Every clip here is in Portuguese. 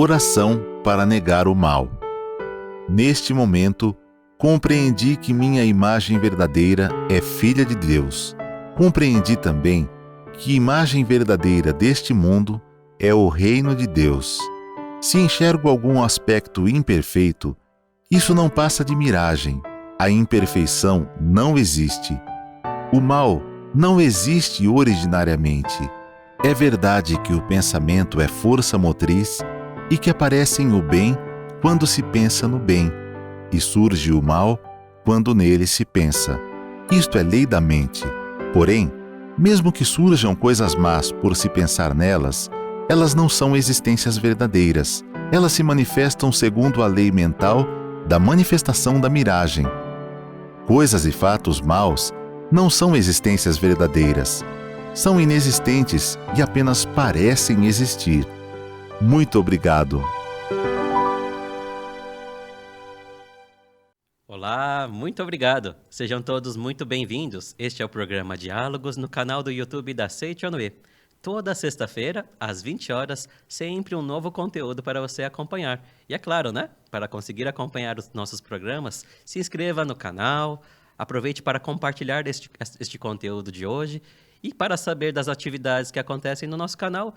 Oração para negar o mal. Neste momento, compreendi que minha imagem verdadeira é filha de Deus. Compreendi também que a imagem verdadeira deste mundo é o reino de Deus. Se enxergo algum aspecto imperfeito, isso não passa de miragem. A imperfeição não existe. O mal não existe originariamente. É verdade que o pensamento é força motriz e que aparece o bem quando se pensa no bem, e surge o mal quando nele se pensa. Isto é lei da mente. Porém, mesmo que surjam coisas más por se pensar nelas, elas não são existências verdadeiras. Elas se manifestam segundo a lei mental da manifestação da miragem. Coisas e fatos maus não são existências verdadeiras. São inexistentes e apenas parecem existir. Muito obrigado. Olá, muito obrigado. Sejam todos muito bem-vindos. Este é o programa Diálogos no canal do YouTube da Seichonoe. Toda sexta-feira, às 20 horas, sempre um novo conteúdo para você acompanhar. E é claro, né? Para conseguir acompanhar os nossos programas, se inscreva no canal, aproveite para compartilhar este conteúdo de hoje e para saber das atividades que acontecem no nosso canal,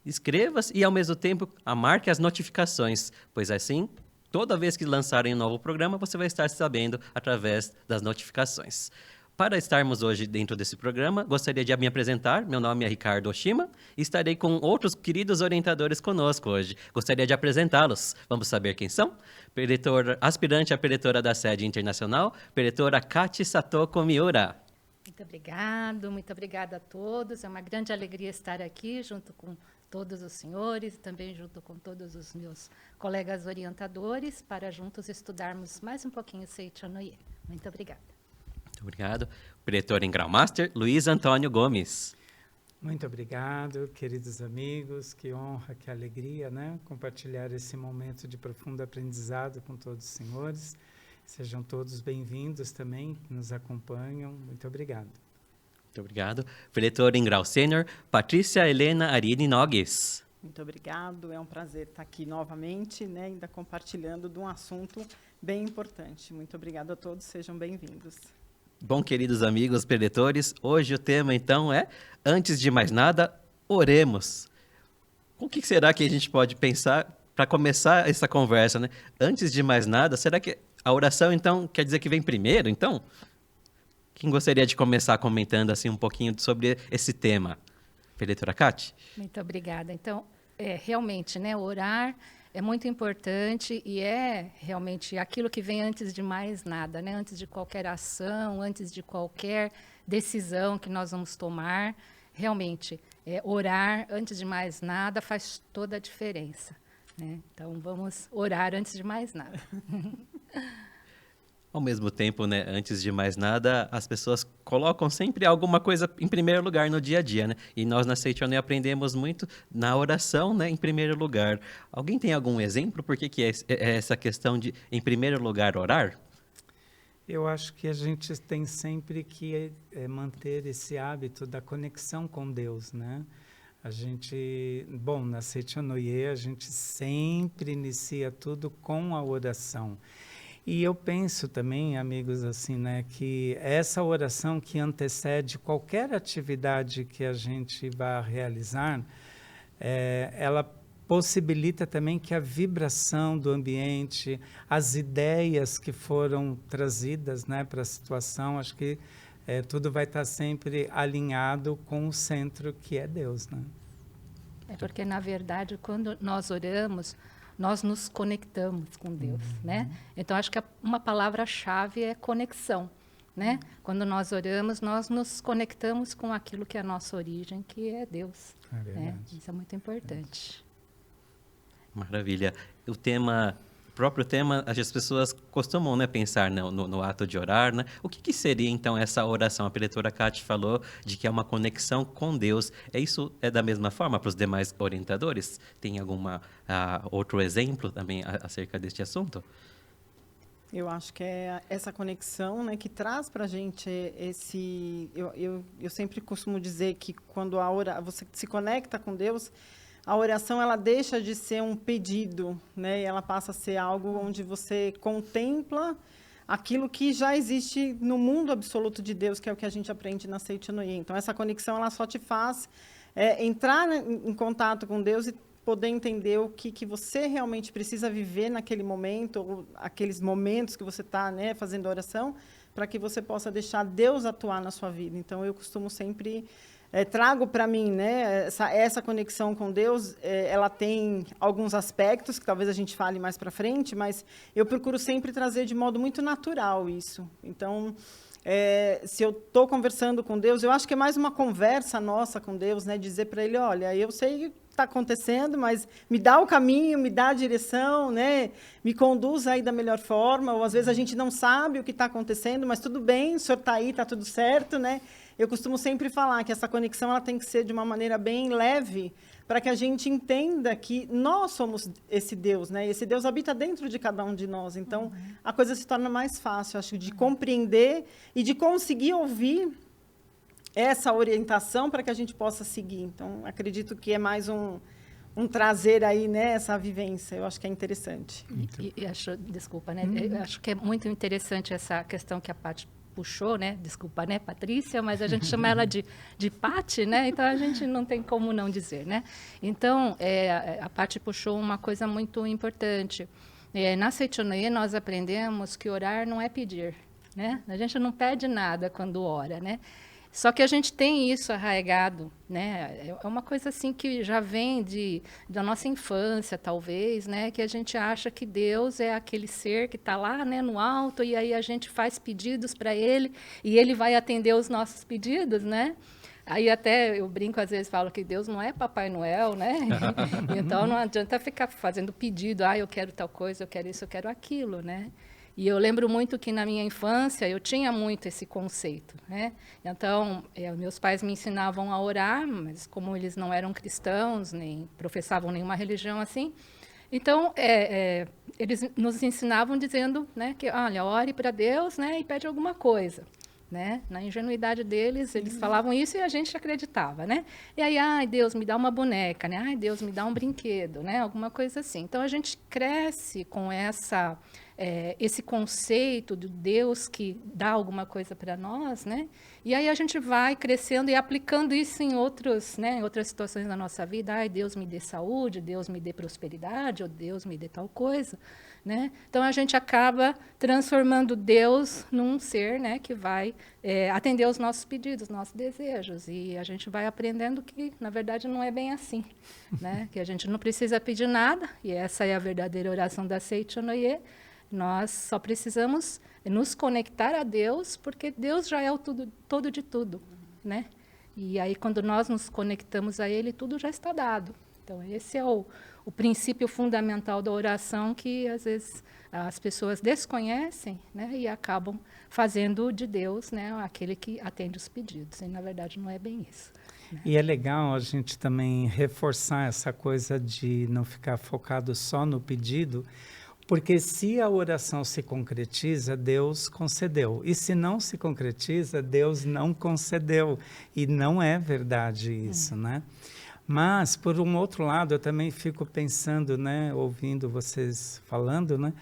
inscreva-se e, ao mesmo tempo, marque as notificações, pois assim, toda vez que lançarem um novo programa, você vai estar sabendo através das notificações. Para estarmos hoje dentro desse programa, gostaria de me apresentar. Meu nome é Ricardo Oshima e estarei com outros queridos orientadores conosco hoje. Gostaria de apresentá-los. Vamos saber quem são? Aspirante a preletora da sede internacional, preletora Kati Satoko Miura. Muito obrigada a todos. É uma grande alegria estar aqui junto com todos os senhores, também junto com todos os meus colegas orientadores, para juntos estudarmos mais um pouquinho Seichonoye. Muito obrigada. Muito obrigado. Preletor em Grau Master, Luiz Antônio Gomes. Muito obrigado, queridos amigos. Que honra, que alegria, né? Compartilhar esse momento de profundo aprendizado com todos os senhores. Sejam todos bem-vindos também, que nos acompanham. Muito obrigado. Muito obrigado. Preletora em Grau Sênior, Patrícia Helena Arini Nogues. Muito obrigado, é um prazer estar aqui novamente, né, ainda compartilhando de um assunto bem importante. Muito obrigada a todos, sejam bem-vindos. Bom, queridos amigos preletores, hoje o tema então é, antes de mais nada, oremos. O que será que a gente pode pensar para começar essa conversa, né? Antes de mais nada, será que a oração então quer dizer que vem primeiro, então? Quem gostaria de começar comentando assim um pouquinho sobre esse tema? Preletora Kati? Muito obrigada. Então, realmente, né, orar é muito importante e é realmente aquilo que vem antes de mais nada, né? Antes de qualquer ação, antes de qualquer decisão que nós vamos tomar. Realmente, orar antes de mais nada faz toda a diferença, né? Então, vamos orar antes de mais nada. Ao mesmo tempo, né, antes de mais nada, as pessoas colocam sempre alguma coisa em primeiro lugar no dia a dia, né? E nós na Seichonoye aprendemos muito na oração, né, em primeiro lugar. Alguém tem algum exemplo por que é essa questão de, em primeiro lugar, orar? Eu acho que a gente tem sempre que manter esse hábito da conexão com Deus, né? A gente, bom, na Seichonoye a gente sempre inicia tudo com a oração. E eu penso também, amigos, assim, né, que essa oração que antecede qualquer atividade que a gente vá realizar, ela possibilita também que a vibração do ambiente, as ideias que foram trazidas, né, para a situação, acho que tudo vai estar sempre alinhado com o centro que é Deus, né? É porque, na verdade, quando nós oramos, nós nos conectamos com Deus, né? Então, acho que uma palavra-chave é conexão, né? Quando nós oramos, nós nos conectamos com aquilo que é a nossa origem, que é Deus. É verdade. Né? Isso é muito importante. Maravilha. O próprio tema, as pessoas costumam, né, pensar no ato de orar, né? O que seria, então, essa oração? A preletora Kati falou de que é uma conexão com Deus. Isso é da mesma forma para os demais orientadores? Tem alguma outro exemplo também acerca deste assunto? Eu acho que é essa conexão, né, que traz para a gente esse... Eu sempre costumo dizer que quando você se conecta com Deus, a oração ela deixa de ser um pedido, né? E ela passa a ser algo onde você contempla aquilo que já existe no mundo absoluto de Deus, que é o que a gente aprende na Seitinoye. Então, essa conexão ela só te faz entrar em contato com Deus e poder entender o que você realmente precisa viver naquele momento, ou aqueles momentos que você está, né, fazendo oração, para que você possa deixar Deus atuar na sua vida. Então, eu costumo sempre... trago para mim, né, essa conexão com Deus, ela tem alguns aspectos que talvez a gente fale mais para frente, mas eu procuro sempre trazer de modo muito natural isso. Então, se eu estou conversando com Deus, eu acho que é mais uma conversa nossa com Deus, né, dizer para Ele, olha, eu sei que está acontecendo, mas me dá o caminho, me dá a direção, né, me conduz aí da melhor forma, ou às vezes a gente não sabe o que está acontecendo, mas tudo bem, o senhor está aí, está tudo certo, né? Eu costumo sempre falar que essa conexão ela tem que ser de uma maneira bem leve, para que a gente entenda que nós somos esse Deus, né? Esse Deus habita dentro de cada um de nós. Então, a coisa se torna mais fácil, acho, de compreender e de conseguir ouvir essa orientação para que a gente possa seguir. Então, acredito que é mais um trazer aí, né, essa vivência. Eu acho que é interessante. E acho, desculpa, né? Eu acho que é muito interessante essa questão que a Paty puxou, né? Desculpa, né, Patrícia, mas a gente chama ela de Paty, né? Então a gente não tem como não dizer, né? Então, a Paty puxou uma coisa muito importante. Na Seitinoye nós aprendemos que orar não é pedir, né? A gente não pede nada quando ora, né? Só que a gente tem isso arraigado, né? É uma coisa assim que já vem da nossa infância, talvez, né? Que a gente acha que Deus é aquele ser que está lá, né, no alto, e aí a gente faz pedidos para Ele e Ele vai atender os nossos pedidos, né? Aí até eu brinco, às vezes falo que Deus não é Papai Noel, né? Então não adianta ficar fazendo pedido, eu quero tal coisa, eu quero isso, eu quero aquilo, né? E eu lembro muito que na minha infância eu tinha muito esse conceito, né? Então, meus pais me ensinavam a orar, mas como eles não eram cristãos, nem professavam nenhuma religião assim, então eles nos ensinavam dizendo, né, que, olha, ore para Deus, né, e pede alguma coisa. Né? Na ingenuidade deles, eles falavam isso e a gente acreditava, né? E aí, ai, Deus, me dá uma boneca, né? Ai, Deus, me dá um brinquedo, né? Alguma coisa assim. Então, a gente cresce com esse conceito de Deus que dá alguma coisa para nós, né? E aí a gente vai crescendo e aplicando isso em outras situações da nossa vida. Ai, Deus me dê saúde, Deus me dê prosperidade, ou Deus me dê tal coisa, né? Então, a gente acaba transformando Deus num ser, né, que vai atender os nossos pedidos, nossos desejos. E a gente vai aprendendo que, na verdade, não é bem assim, né? Que a gente não precisa pedir nada, e essa é a verdadeira oração da Seitinoye. Nós só precisamos nos conectar a Deus, porque Deus já é o todo de tudo, né? E aí, quando nós nos conectamos a Ele, tudo já está dado. Então, esse é o princípio fundamental da oração que, às vezes, as pessoas desconhecem, né, e acabam fazendo de Deus, né, aquele que atende os pedidos. E, na verdade, não é bem isso. Né? E é legal a gente também reforçar essa coisa de não ficar focado só no pedido, porque se a oração se concretiza, Deus concedeu. E se não se concretiza, Deus não concedeu. E não é verdade isso, né? Mas, por um outro lado, eu também fico pensando, né, ouvindo vocês falando, né,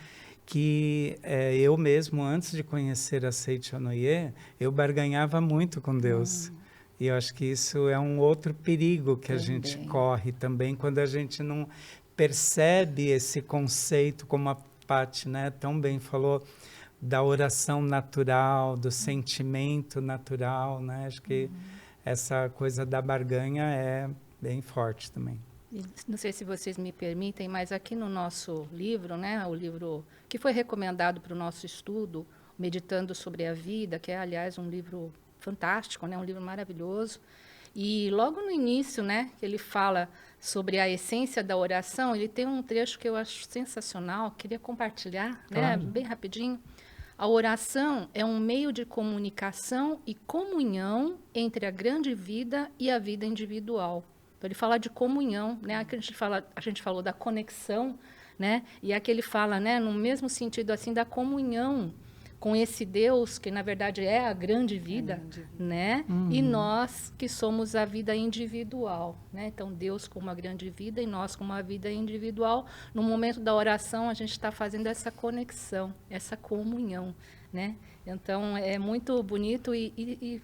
que eu mesmo, antes de conhecer a Seitinoye, eu barganhava muito com Deus. E eu acho que isso é um outro perigo que a gente corre também, quando a gente não percebe esse conceito, como a Paty, né, tão bem falou, da oração natural, do sentimento natural, né? Acho que essa coisa da barganha é bem forte também. Não sei se vocês me permitem, mas aqui no nosso livro, né, o livro que foi recomendado para o nosso estudo, Meditando sobre a Vida, que é, aliás, um livro fantástico, né, um livro maravilhoso. E logo no início, né, que ele fala sobre a essência da oração, ele tem um trecho que eu acho sensacional, queria compartilhar, né, bem rapidinho. A oração é um meio de comunicação e comunhão entre a grande vida e a vida individual. Então, ele fala de comunhão, né? Aqui a gente falou da conexão, né? E aqui ele fala, né, no mesmo sentido assim da comunhão com esse Deus, que na verdade é a grande vida, né? E nós que somos a vida individual, né? Então, Deus como a grande vida e nós como a vida individual. No momento da oração, a gente está fazendo essa conexão, essa comunhão, né? Então, é muito bonito e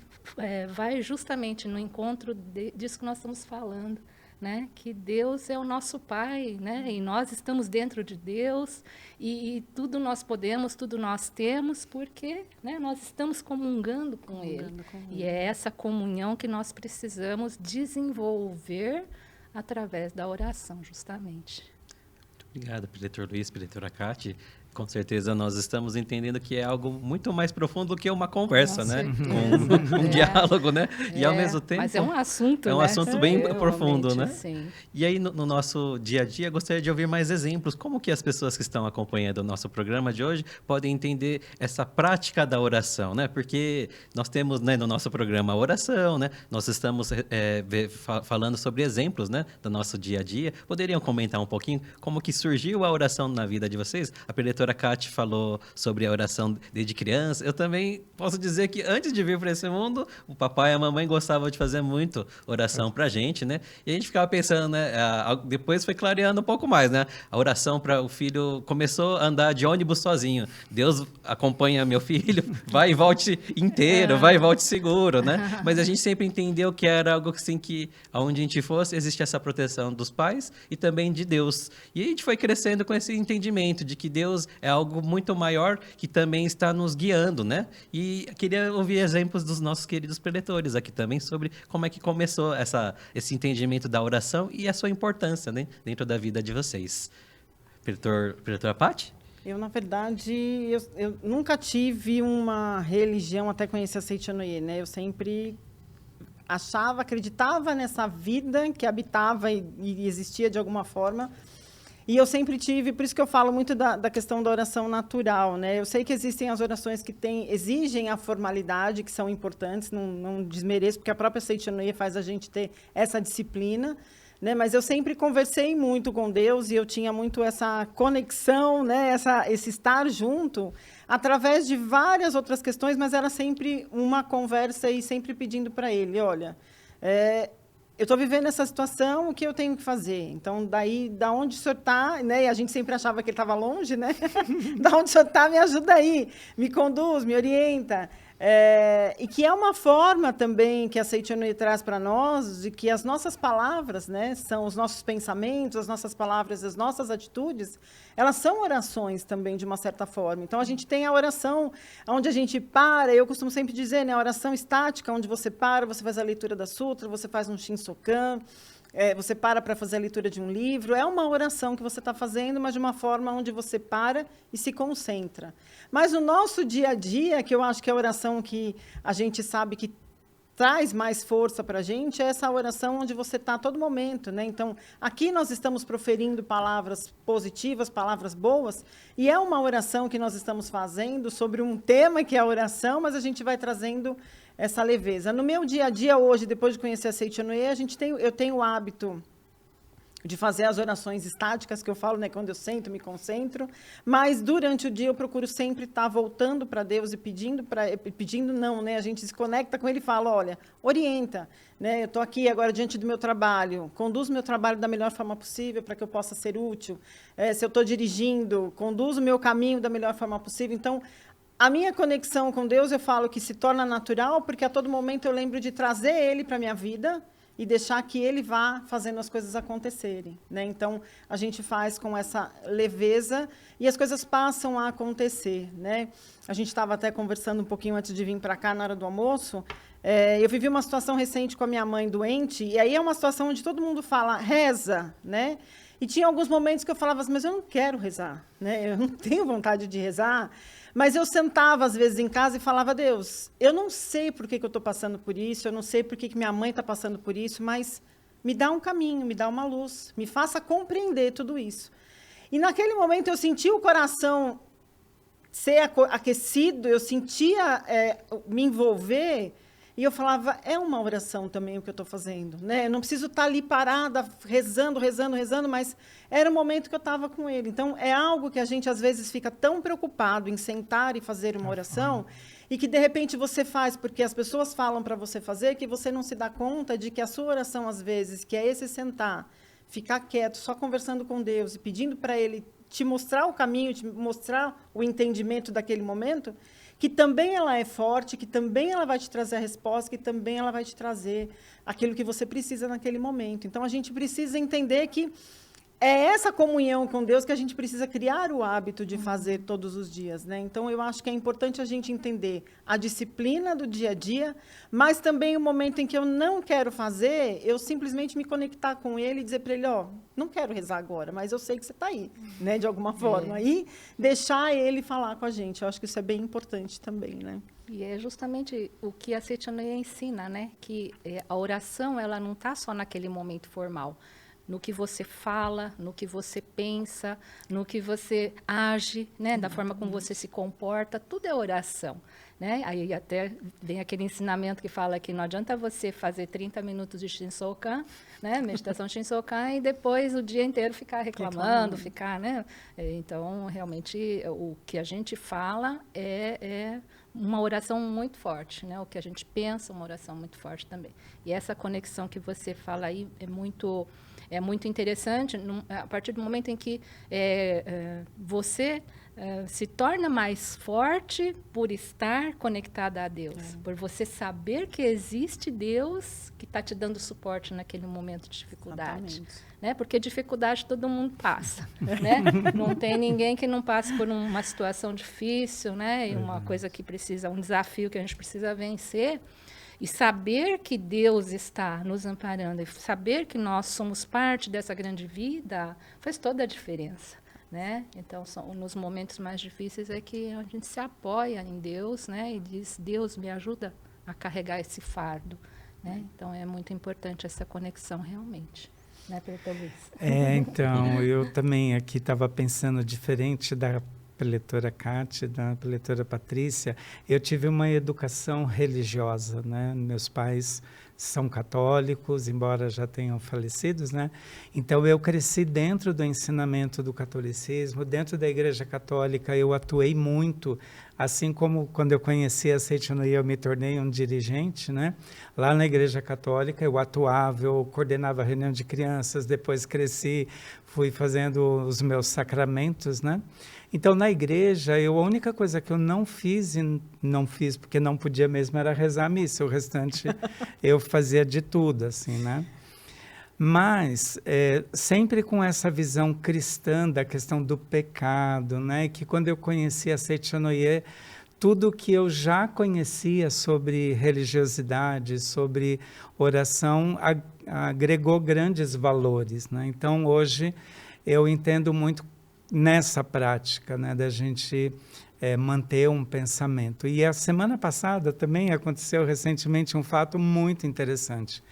vai justamente no encontro disso que nós estamos falando, né? Que Deus é o nosso Pai, né? E nós estamos dentro de Deus e tudo nós podemos, tudo nós temos, porque, né, nós estamos comungando com Ele. E é essa comunhão que nós precisamos desenvolver através da oração, justamente. Muito obrigado, preletor Luiz, preletora Cátia. Com certeza nós estamos entendendo que é algo muito mais profundo do que uma conversa, né? Um diálogo, né? E ao mesmo tempo... Mas é um assunto, é um né? assunto bem profundo, né? Sim. E aí, no nosso dia a dia, gostaria de ouvir mais exemplos. Como que as pessoas que estão acompanhando o nosso programa de hoje podem entender essa prática da oração, né? Porque nós temos, né, no nosso programa a oração, né? Nós estamos falando sobre exemplos, né, do nosso dia a dia. Poderiam comentar um pouquinho como que surgiu a oração na vida de vocês? A preletora Cátia falou sobre a oração desde criança. Eu também posso dizer que antes de vir para esse mundo, o papai e a mamãe gostavam de fazer muito oração para a gente, né? E a gente ficava pensando, né? Depois foi clareando um pouco mais, né? A oração para o filho começou a andar de ônibus sozinho. Deus acompanha meu filho, vai e volte inteiro, vai e volte seguro, né? Mas a gente sempre entendeu que era algo assim que, aonde a gente fosse, existia essa proteção dos pais e também de Deus. E a gente foi crescendo com esse entendimento de que Deus é algo muito maior que também está nos guiando, né? E queria ouvir exemplos dos nossos queridos preletores aqui também sobre como é que começou esse entendimento da oração e a sua importância, né, dentro da vida de vocês. Preletora Paty? Eu, na verdade, eu nunca tive uma religião até conhecer a Seitianoye, né? Eu sempre acreditava nessa vida que habitava e existia de alguma forma. E eu sempre tive, por isso que eu falo muito da questão da oração natural, né? Eu sei que existem as orações que exigem a formalidade, que são importantes, não desmereço, porque a própria Seitianoye faz a gente ter essa disciplina, né? Mas eu sempre conversei muito com Deus e eu tinha muito essa conexão, né? Esse estar junto, através de várias outras questões, mas era sempre uma conversa e sempre pedindo para Ele, olha, eu estou vivendo essa situação, o que eu tenho que fazer? Então, daí, da onde o senhor está, né? E a gente sempre achava que ele estava longe, né? Da onde o senhor está, me ajuda aí, me conduz, me orienta. E que é uma forma também que a Seitianoye traz para nós, de que as nossas palavras, né, são os nossos pensamentos, as nossas palavras, as nossas atitudes, elas são orações também, de uma certa forma. Então, a gente tem a oração onde a gente para, eu costumo sempre dizer, né, a oração estática, onde você para, você faz a leitura da sutra, você faz um Shinsokan, você para fazer a leitura de um livro, é uma oração que você está fazendo, mas de uma forma onde você para e se concentra. Mas o nosso dia a dia, que eu acho que é a oração que a gente sabe que traz mais força para a gente, é essa oração onde você está a todo momento, né? Então, aqui nós estamos proferindo palavras positivas, palavras boas, e é uma oração que nós estamos fazendo sobre um tema que é a oração, mas a gente vai trazendo essa leveza. No meu dia a dia hoje, depois de conhecer a Seitianoye, eu tenho o hábito de fazer as orações estáticas, que eu falo, né, quando eu sento, me concentro, mas durante o dia eu procuro sempre estar voltando para Deus e pedindo não, né, a gente se conecta com Ele e fala, olha, orienta, né, eu estou aqui agora diante do meu trabalho, conduz o meu trabalho da melhor forma possível para que eu possa ser útil, se eu estou dirigindo, conduz o meu caminho da melhor forma possível. Então, a minha conexão com Deus, eu falo que se torna natural, porque a todo momento eu lembro de trazer Ele para a minha vida e deixar que Ele vá fazendo as coisas acontecerem, né? Então, a gente faz com essa leveza e as coisas passam a acontecer, né? A gente estava até conversando um pouquinho antes de vir para cá, na hora do almoço. Eu vivi uma situação recente com a minha mãe doente, e aí é uma situação onde todo mundo fala, reza, né? E tinha alguns momentos que eu falava assim, mas eu não quero rezar, né? Eu não tenho vontade de rezar. Mas eu sentava, às vezes, em casa e falava, Deus, eu não sei por que eu estou passando por isso, eu não sei por que minha mãe está passando por isso, mas me dá um caminho, me dá uma luz, me faça compreender tudo isso. E naquele momento eu senti o coração ser aquecido, eu sentia me envolver, E eu falava, é uma oração também o que eu estou fazendo, né? Eu não preciso estar ali parada, rezando, mas era o momento que eu estava com ele. Então, é algo que a gente, às vezes, fica tão preocupado em sentar e fazer uma oração, e que, de repente, você faz porque as pessoas falam para você fazer, que você não se dá conta de que a sua oração, às vezes, que é esse sentar, ficar quieto, só conversando com Deus e pedindo para Ele te mostrar o caminho, te mostrar o entendimento daquele momento, que também ela é forte, que também ela vai te trazer a resposta, que também ela vai te trazer aquilo que você precisa naquele momento. Então, a gente precisa entender que é essa comunhão com Deus que a gente precisa criar o hábito de fazer todos os dias, né? Então, eu acho que é importante a gente entender a disciplina do dia a dia, mas também o momento em que eu não quero fazer, eu simplesmente me conectar com Ele e dizer para Ele, ó, não quero rezar agora, mas eu sei que você está aí, né? De alguma forma. E deixar Ele falar com a gente. Eu acho que isso é bem importante também, né? E é justamente o que a Seitianoye ensina, né? Que a oração, ela não está só naquele momento formal. No que você fala, no que você pensa, no que você age, né? Da forma como você se comporta, tudo é oração, né? Aí até vem aquele ensinamento que fala que não adianta você fazer 30 minutos de Shinsokan, né? Meditação Shinsokan, e depois o dia inteiro ficar reclamando, ficar, né? Então, realmente, o que a gente fala é uma oração muito forte, né? O que a gente pensa, uma oração muito forte também. E essa conexão que você fala aí é muito interessante, a partir do momento em que você se torna mais forte por estar conectada a Deus, por você saber que existe Deus que está te dando suporte naquele momento de dificuldade. Né? Porque dificuldade todo mundo passa. Né? Não tem ninguém que não passe por uma situação difícil, né? E uma coisa que precisa, um desafio que a gente precisa vencer. E saber que Deus está nos amparando, e saber que nós somos parte dessa grande vida, faz toda a diferença, né? Então, nos momentos mais difíceis é que a gente se apoia em Deus, né? E diz, Deus me ajuda a carregar esse fardo, né? Então, é muito importante essa conexão realmente, né, Preletor Luiz? Então, eu também aqui estava pensando diferente da preletora Cátia, da preletora Patrícia. Eu tive uma educação religiosa, né? Meus pais são católicos, embora já tenham falecidos, né? Então, eu cresci dentro do ensinamento do catolicismo, dentro da Igreja Católica, eu atuei muito, assim como quando eu conheci a Seitianoye, eu me tornei um dirigente, né? Lá na Igreja Católica, eu atuava, eu coordenava a reunião de crianças, depois cresci, fui fazendo os meus sacramentos, né? Então, na igreja, a única coisa que eu não fiz, e não fiz porque não podia mesmo, era rezar a missa. O restante eu fazia de tudo, assim, né? Mas, sempre com essa visão cristã da questão do pecado, né? Que quando eu conheci a Seitianoye, tudo que eu já conhecia sobre religiosidade, sobre oração, agregou grandes valores, né? Então, hoje, eu entendo muito nessa prática, né, da gente manter um pensamento. E a semana passada também aconteceu recentemente um fato muito interessante.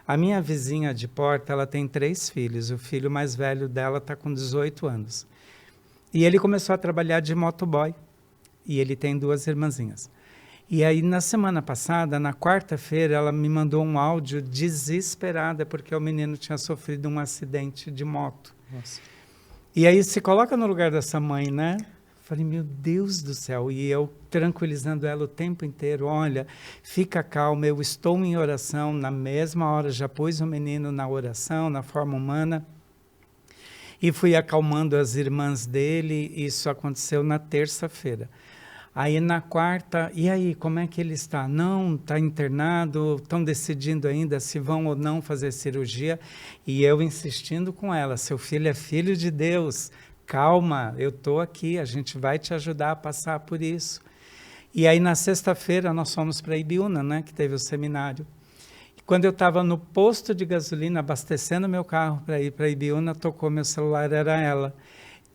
A minha vizinha de porta, ela tem 3 filhos. O filho mais velho dela está com 18 anos. E ele começou a trabalhar de motoboy. E ele tem 2 irmãzinhas. E aí, na semana passada, na quarta-feira, ela me mandou um áudio desesperada, porque o menino tinha sofrido um acidente de moto. Nossa. E aí se coloca no lugar dessa mãe, né? Falei, meu Deus do céu. E eu tranquilizando ela o tempo inteiro. Olha, fica calma, eu estou em oração. Na mesma hora já pus o menino na oração, na forma humana. E fui acalmando as irmãs dele. Isso aconteceu na terça-feira. Aí na quarta, e aí, como é que ele está? Não, está internado, estão decidindo ainda se vão ou não fazer cirurgia. E eu insistindo com ela, seu filho é filho de Deus, calma, eu estou aqui, a gente vai te ajudar a passar por isso. E aí na sexta-feira nós fomos para Ibiúna, né, que teve o seminário. E quando eu estava no posto de gasolina, abastecendo meu carro para ir para Ibiúna, tocou meu celular, era ela.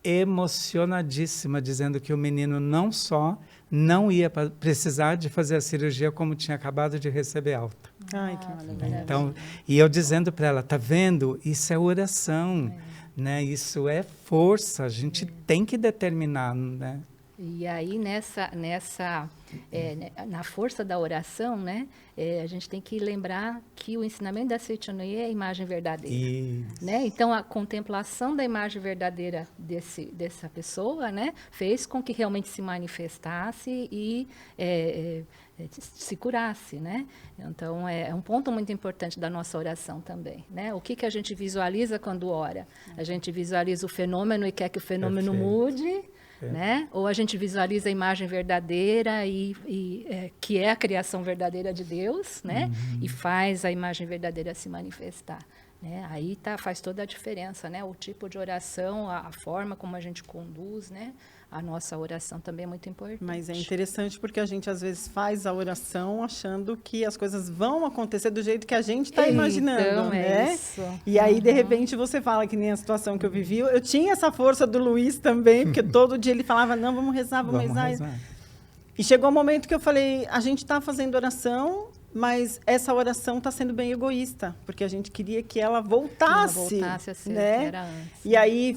Emocionadíssima, dizendo que o menino não só não ia precisar de fazer a cirurgia, como tinha acabado de receber alta. Ai, que maravilha. Então, e eu dizendo para ela, tá vendo? Isso é oração, né? Isso é força, a gente tem que determinar, né? E aí, na força da oração, né, a gente tem que lembrar que o ensinamento da Seichonoye é a imagem verdadeira. Isso. Né? Então, a contemplação da imagem verdadeira dessa pessoa, né, fez com que realmente se manifestasse e se curasse, né? Então, é um ponto muito importante da nossa oração também, né? O que a gente visualiza quando ora? A gente visualiza o fenômeno e quer que o fenômeno mude, né? Ou a gente visualiza a imagem verdadeira que é a criação verdadeira de Deus, né? E faz a imagem verdadeira se manifestar. Né? Aí faz toda a diferença, né? O tipo de oração, a forma como a gente conduz, né? A nossa oração também é muito importante. Mas é interessante porque a gente às vezes faz a oração achando que as coisas vão acontecer do jeito que a gente está imaginando, então, né? Isso. E aí, de repente, você fala que nem a situação que eu vivi. Eu tinha essa força do Luiz também, porque todo dia ele falava, não, vamos rezar, vamos rezar. E chegou um momento que eu falei, a gente está fazendo oração, mas essa oração está sendo bem egoísta, porque a gente queria que ela voltasse, a ser né? o que era antes. E aí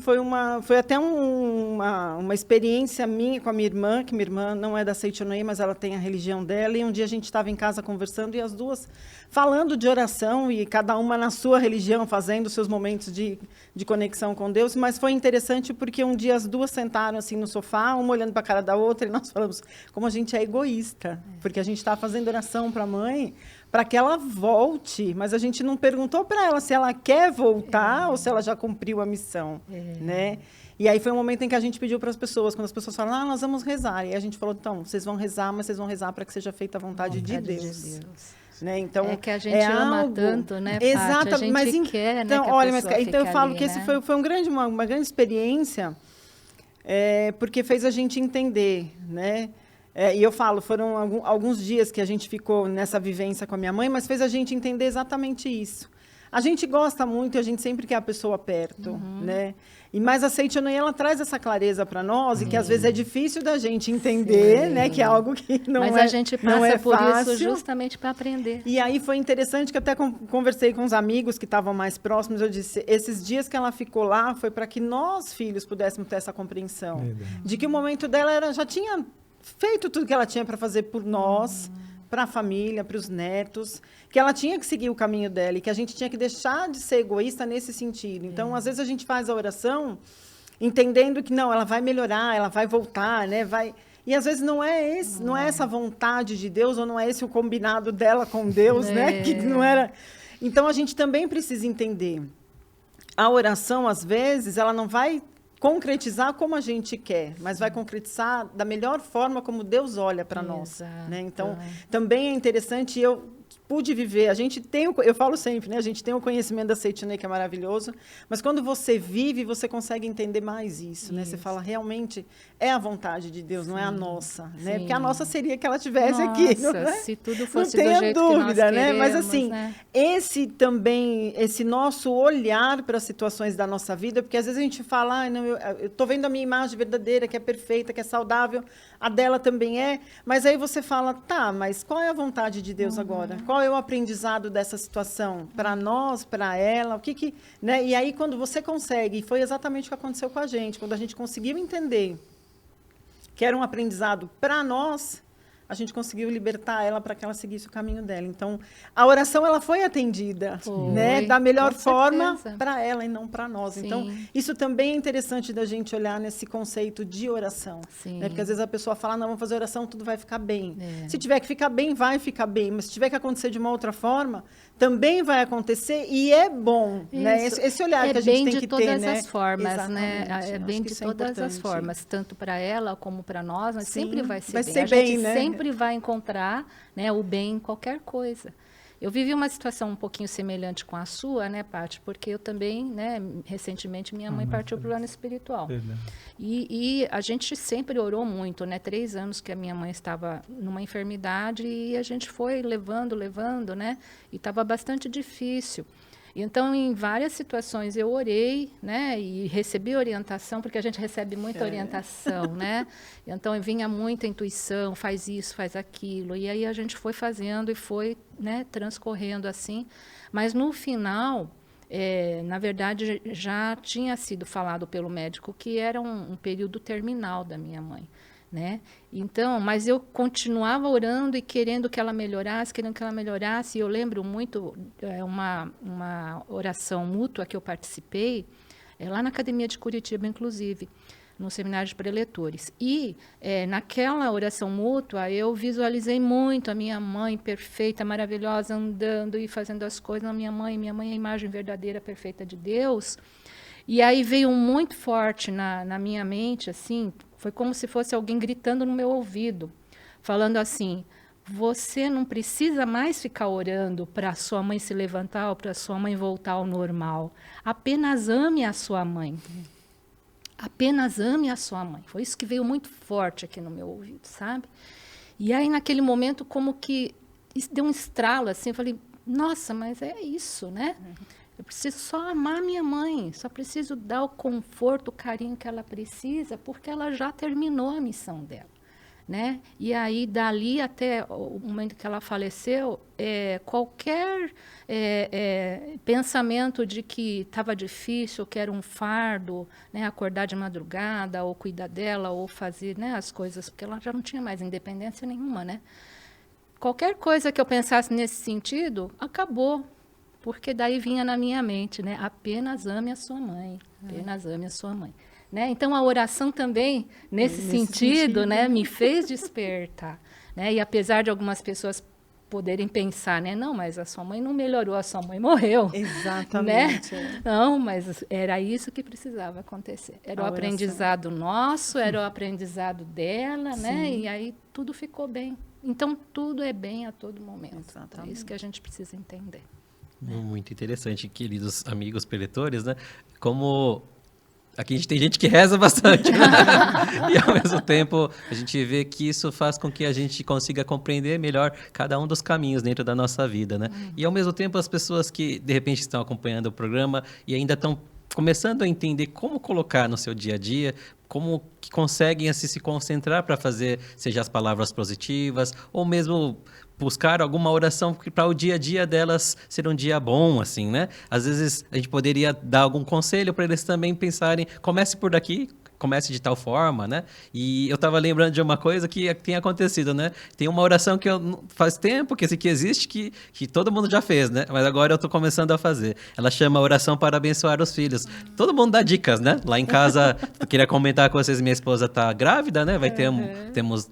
foi até uma experiência minha com a minha irmã, que minha irmã não é da Seichonoye, mas ela tem a religião dela, e um dia a gente estava em casa conversando, e as duas falando de oração, e cada uma na sua religião, fazendo seus momentos de conexão com Deus, mas foi interessante porque um dia as duas sentaram assim no sofá, uma olhando para a cara da outra, e nós falamos como a gente é egoísta, porque a gente está fazendo oração para a mãe, para que ela volte, mas a gente não perguntou para ela se ela quer voltar ou se ela já cumpriu a missão, né? E aí foi um momento em que a gente pediu para as pessoas, quando as pessoas falaram, nós vamos rezar, e a gente falou, então, vocês vão rezar, mas vocês vão rezar para que seja feita a vontade de Deus. Né? Então, é que a gente ama algo... tanto, né, Paty? Exato, a gente mas quer, então, né, que a olha, pessoa então eu fique falo ali, que né? esse foi uma grande experiência, porque fez a gente entender, né? E eu falo, foram alguns dias que a gente ficou nessa vivência com a minha mãe, mas fez a gente entender exatamente isso. A gente gosta muito e a gente sempre quer a pessoa perto, né? Mas a Seichonoye, ela traz essa clareza para nós e que às vezes é difícil da gente entender, né? Que é algo que não mas é a gente passa por fácil. isso justamente para aprender. E aí foi interessante que até conversei com os amigos que estavam mais próximos, eu disse, esses dias que ela ficou lá foi para que nós, filhos, pudéssemos ter essa compreensão. De que o momento dela já tinha feito tudo que ela tinha para fazer por nós, para a família, para os netos, que ela tinha que seguir o caminho dela e que a gente tinha que deixar de ser egoísta nesse sentido. Então, às vezes a gente faz a oração entendendo que não, ela vai melhorar, ela vai voltar, né? E às vezes não é essa vontade de Deus ou não é esse o combinado dela com Deus, né? Que não era. Então a gente também precisa entender. A oração, às vezes, ela não vai concretizar como a gente quer, mas vai concretizar da melhor forma como Deus olha para nós, né? Então, também é interessante, eu pude viver, eu falo sempre, né? A gente tem o conhecimento da Seichonoye, que é maravilhoso, mas quando você vive, você consegue entender mais isso, né? Você fala, realmente, é a vontade de Deus, não é a nossa, né? Porque a nossa seria que ela estivesse aqui, não é? Se tudo fosse não do jeito dúvida, que nós né? queremos, Mas assim, né? esse nosso olhar para as situações da nossa vida, porque às vezes a gente fala, eu estou vendo a minha imagem verdadeira, que é perfeita, que é saudável, a dela também é, mas aí você fala, tá, mas qual é a vontade de Deus agora? Qual é o aprendizado dessa situação? Para nós, para ela, né? E aí quando você consegue, e foi exatamente o que aconteceu com a gente, quando a gente conseguiu entender que era um aprendizado para nós, a gente conseguiu libertar ela para que ela seguisse o caminho dela. Então, a oração ela foi atendida, né, da melhor forma para ela e não para nós. Sim. Então, isso também é interessante da gente olhar nesse conceito de oração. Né? Porque às vezes a pessoa fala, não, vamos fazer oração, tudo vai ficar bem. Se tiver que ficar bem, vai ficar bem. Mas se tiver que acontecer de uma outra forma, também vai acontecer e é bom. Né? Esse olhar que a gente tem que ter. É bem de todas né? as formas, Exatamente. né? É bem de todas as formas, tanto para ela como para nós, mas sempre vai ser bem. Ser a bem, gente né? sempre vai encontrar, né, o bem em qualquer coisa. Eu vivi uma situação um pouquinho semelhante com a sua, né, Paty? Porque eu também, né, recentemente minha mãe partiu para o plano espiritual. E a gente sempre orou muito, né? 3 anos que a minha mãe estava numa enfermidade e a gente foi levando, né? E estava bastante difícil. Então, em várias situações eu orei, né, e recebi orientação, porque a gente recebe muita orientação, né? Então, vinha muita intuição, faz isso, faz aquilo, e aí a gente foi fazendo e foi, né, transcorrendo assim. Mas no final, na verdade, já tinha sido falado pelo médico que era um período terminal da minha mãe. né? Então, mas eu continuava orando e querendo que ela melhorasse, e eu lembro muito uma oração mútua que eu participei, lá na Academia de Curitiba, inclusive, no seminário de preletores. E naquela oração mútua, eu visualizei muito a minha mãe perfeita, maravilhosa, andando e fazendo as coisas. Minha mãe é a imagem verdadeira, perfeita de Deus. E aí veio muito forte na minha mente, assim, foi como se fosse alguém gritando no meu ouvido, falando assim: você não precisa mais ficar orando para sua mãe se levantar ou para sua mãe voltar ao normal. Apenas ame a sua mãe. Apenas ame a sua mãe. Foi isso que veio muito forte aqui no meu ouvido, sabe? E aí, naquele momento, como que deu um estralo, assim, eu falei, nossa, mas é isso, né? Eu preciso só amar minha mãe, só preciso dar o conforto, o carinho que ela precisa, porque ela já terminou a missão dela, né? E aí, dali até o momento que ela faleceu, qualquer pensamento de que estava difícil, que era um fardo, né, acordar de madrugada, ou cuidar dela, ou fazer, né, as coisas, porque ela já não tinha mais independência nenhuma, né? Qualquer coisa que eu pensasse nesse sentido, acabou. Porque daí vinha na minha mente, né? Apenas ame a sua mãe, apenas ame a sua mãe. Né? Então, a oração também, nesse sentido, né, me fez despertar. Né? E apesar de algumas pessoas poderem pensar, né? Não, mas a sua mãe não melhorou, a sua mãe morreu. Exatamente. Né? Não, mas era isso que precisava acontecer. Era o aprendizado nosso, era o aprendizado dela, né? E aí tudo ficou bem. Então, tudo é bem a todo momento. Então, é isso que a gente precisa entender. Muito interessante, queridos amigos preletores, né? Como aqui a gente tem gente que reza bastante, né? E ao mesmo tempo a gente vê que isso faz com que a gente consiga compreender melhor cada um dos caminhos dentro da nossa vida, né? E ao mesmo tempo as pessoas que de repente estão acompanhando o programa e ainda estão começando a entender como colocar no seu dia a dia, como que conseguem assim, se concentrar para fazer, seja as palavras positivas ou mesmo buscar alguma oração para o dia a dia delas ser um dia bom, assim, né? Às vezes a gente poderia dar algum conselho para eles também pensarem, comece por daqui, comece de tal forma, né? E eu estava lembrando de uma coisa que tem acontecido, né? Tem uma oração que faz tempo que existe, que todo mundo já fez, né? Mas agora eu estou começando a fazer. Ela chama Oração para Abençoar os Filhos. Todo mundo dá dicas, né? Lá em casa, eu queria comentar com vocês, minha esposa está grávida, né?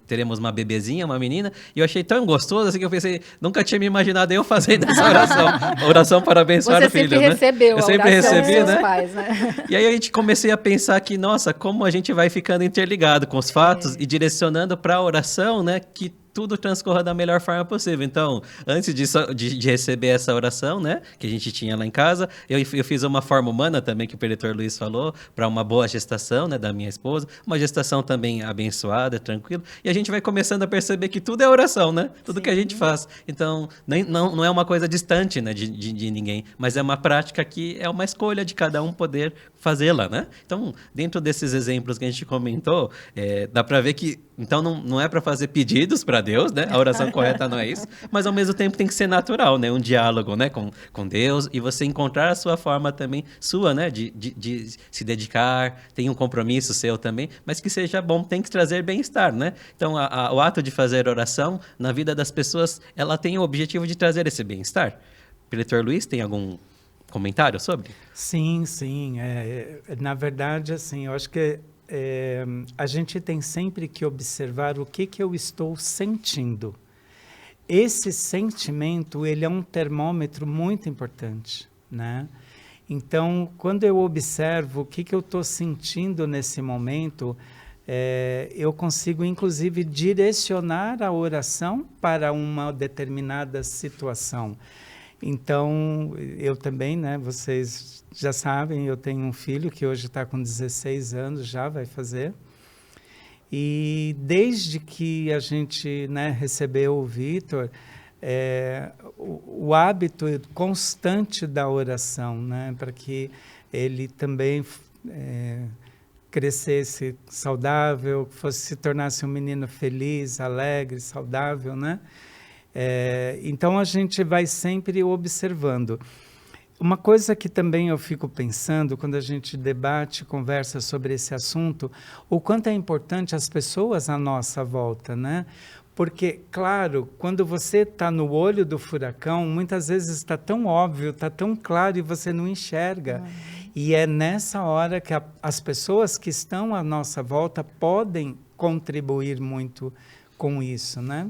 Teremos uma bebezinha, uma menina, e eu achei tão gostoso, assim, que eu pensei, nunca tinha me imaginado eu fazendo essa oração. Oração para abençoar o filho, né? Eu sempre recebi, né? Pais, né? E aí a gente comecei a pensar que, nossa, como a gente vai ficando interligado com os fatos e direcionando para a oração, né, que tudo transcorra da melhor forma possível. Então, antes de receber essa oração, né, que a gente tinha lá em casa, eu fiz uma forma humana também, que o preletor Luiz falou, para uma boa gestação, né, da minha esposa, uma gestação também abençoada, tranquila, e a gente vai começando a perceber que tudo é oração, né, tudo que a gente faz. Então, não é uma coisa distante, né, de ninguém, mas é uma prática que é uma escolha de cada um poder fazê-la, né? Então, dentro desses exemplos que a gente comentou, dá para ver que, então, não é para fazer pedidos para Deus, né? A oração correta não é isso, mas ao mesmo tempo tem que ser natural, né? Um diálogo, né? com Deus, e você encontrar a sua forma também, sua, né? De se dedicar, tem um compromisso seu também, mas que seja bom, tem que trazer bem-estar, né? Então, o ato de fazer oração na vida das pessoas, ela tem o objetivo de trazer esse bem-estar. Preletor Luiz, tem algum comentário sobre? Sim. Na verdade, assim, eu acho que a gente tem sempre que observar o que eu estou sentindo. Esse sentimento, ele é um termômetro muito importante, né? Então, quando eu observo o que eu estou sentindo nesse momento, eu consigo, inclusive, direcionar a oração para uma determinada situação. Então, eu também, né, vocês já sabem, eu tenho um filho que hoje está com 16 anos, já vai fazer. E desde que a gente, né, recebeu o Vitor, o hábito constante da oração, né, para que ele também crescesse saudável, se tornasse um menino feliz, alegre, saudável, né? Então, a gente vai sempre observando. Uma coisa que também eu fico pensando, quando a gente debate, conversa sobre esse assunto, o quanto é importante as pessoas à nossa volta, né? Porque, claro, quando você está no olho do furacão, muitas vezes está tão óbvio, está tão claro e você não enxerga. E é nessa hora que as pessoas que estão à nossa volta podem contribuir muito com isso, né?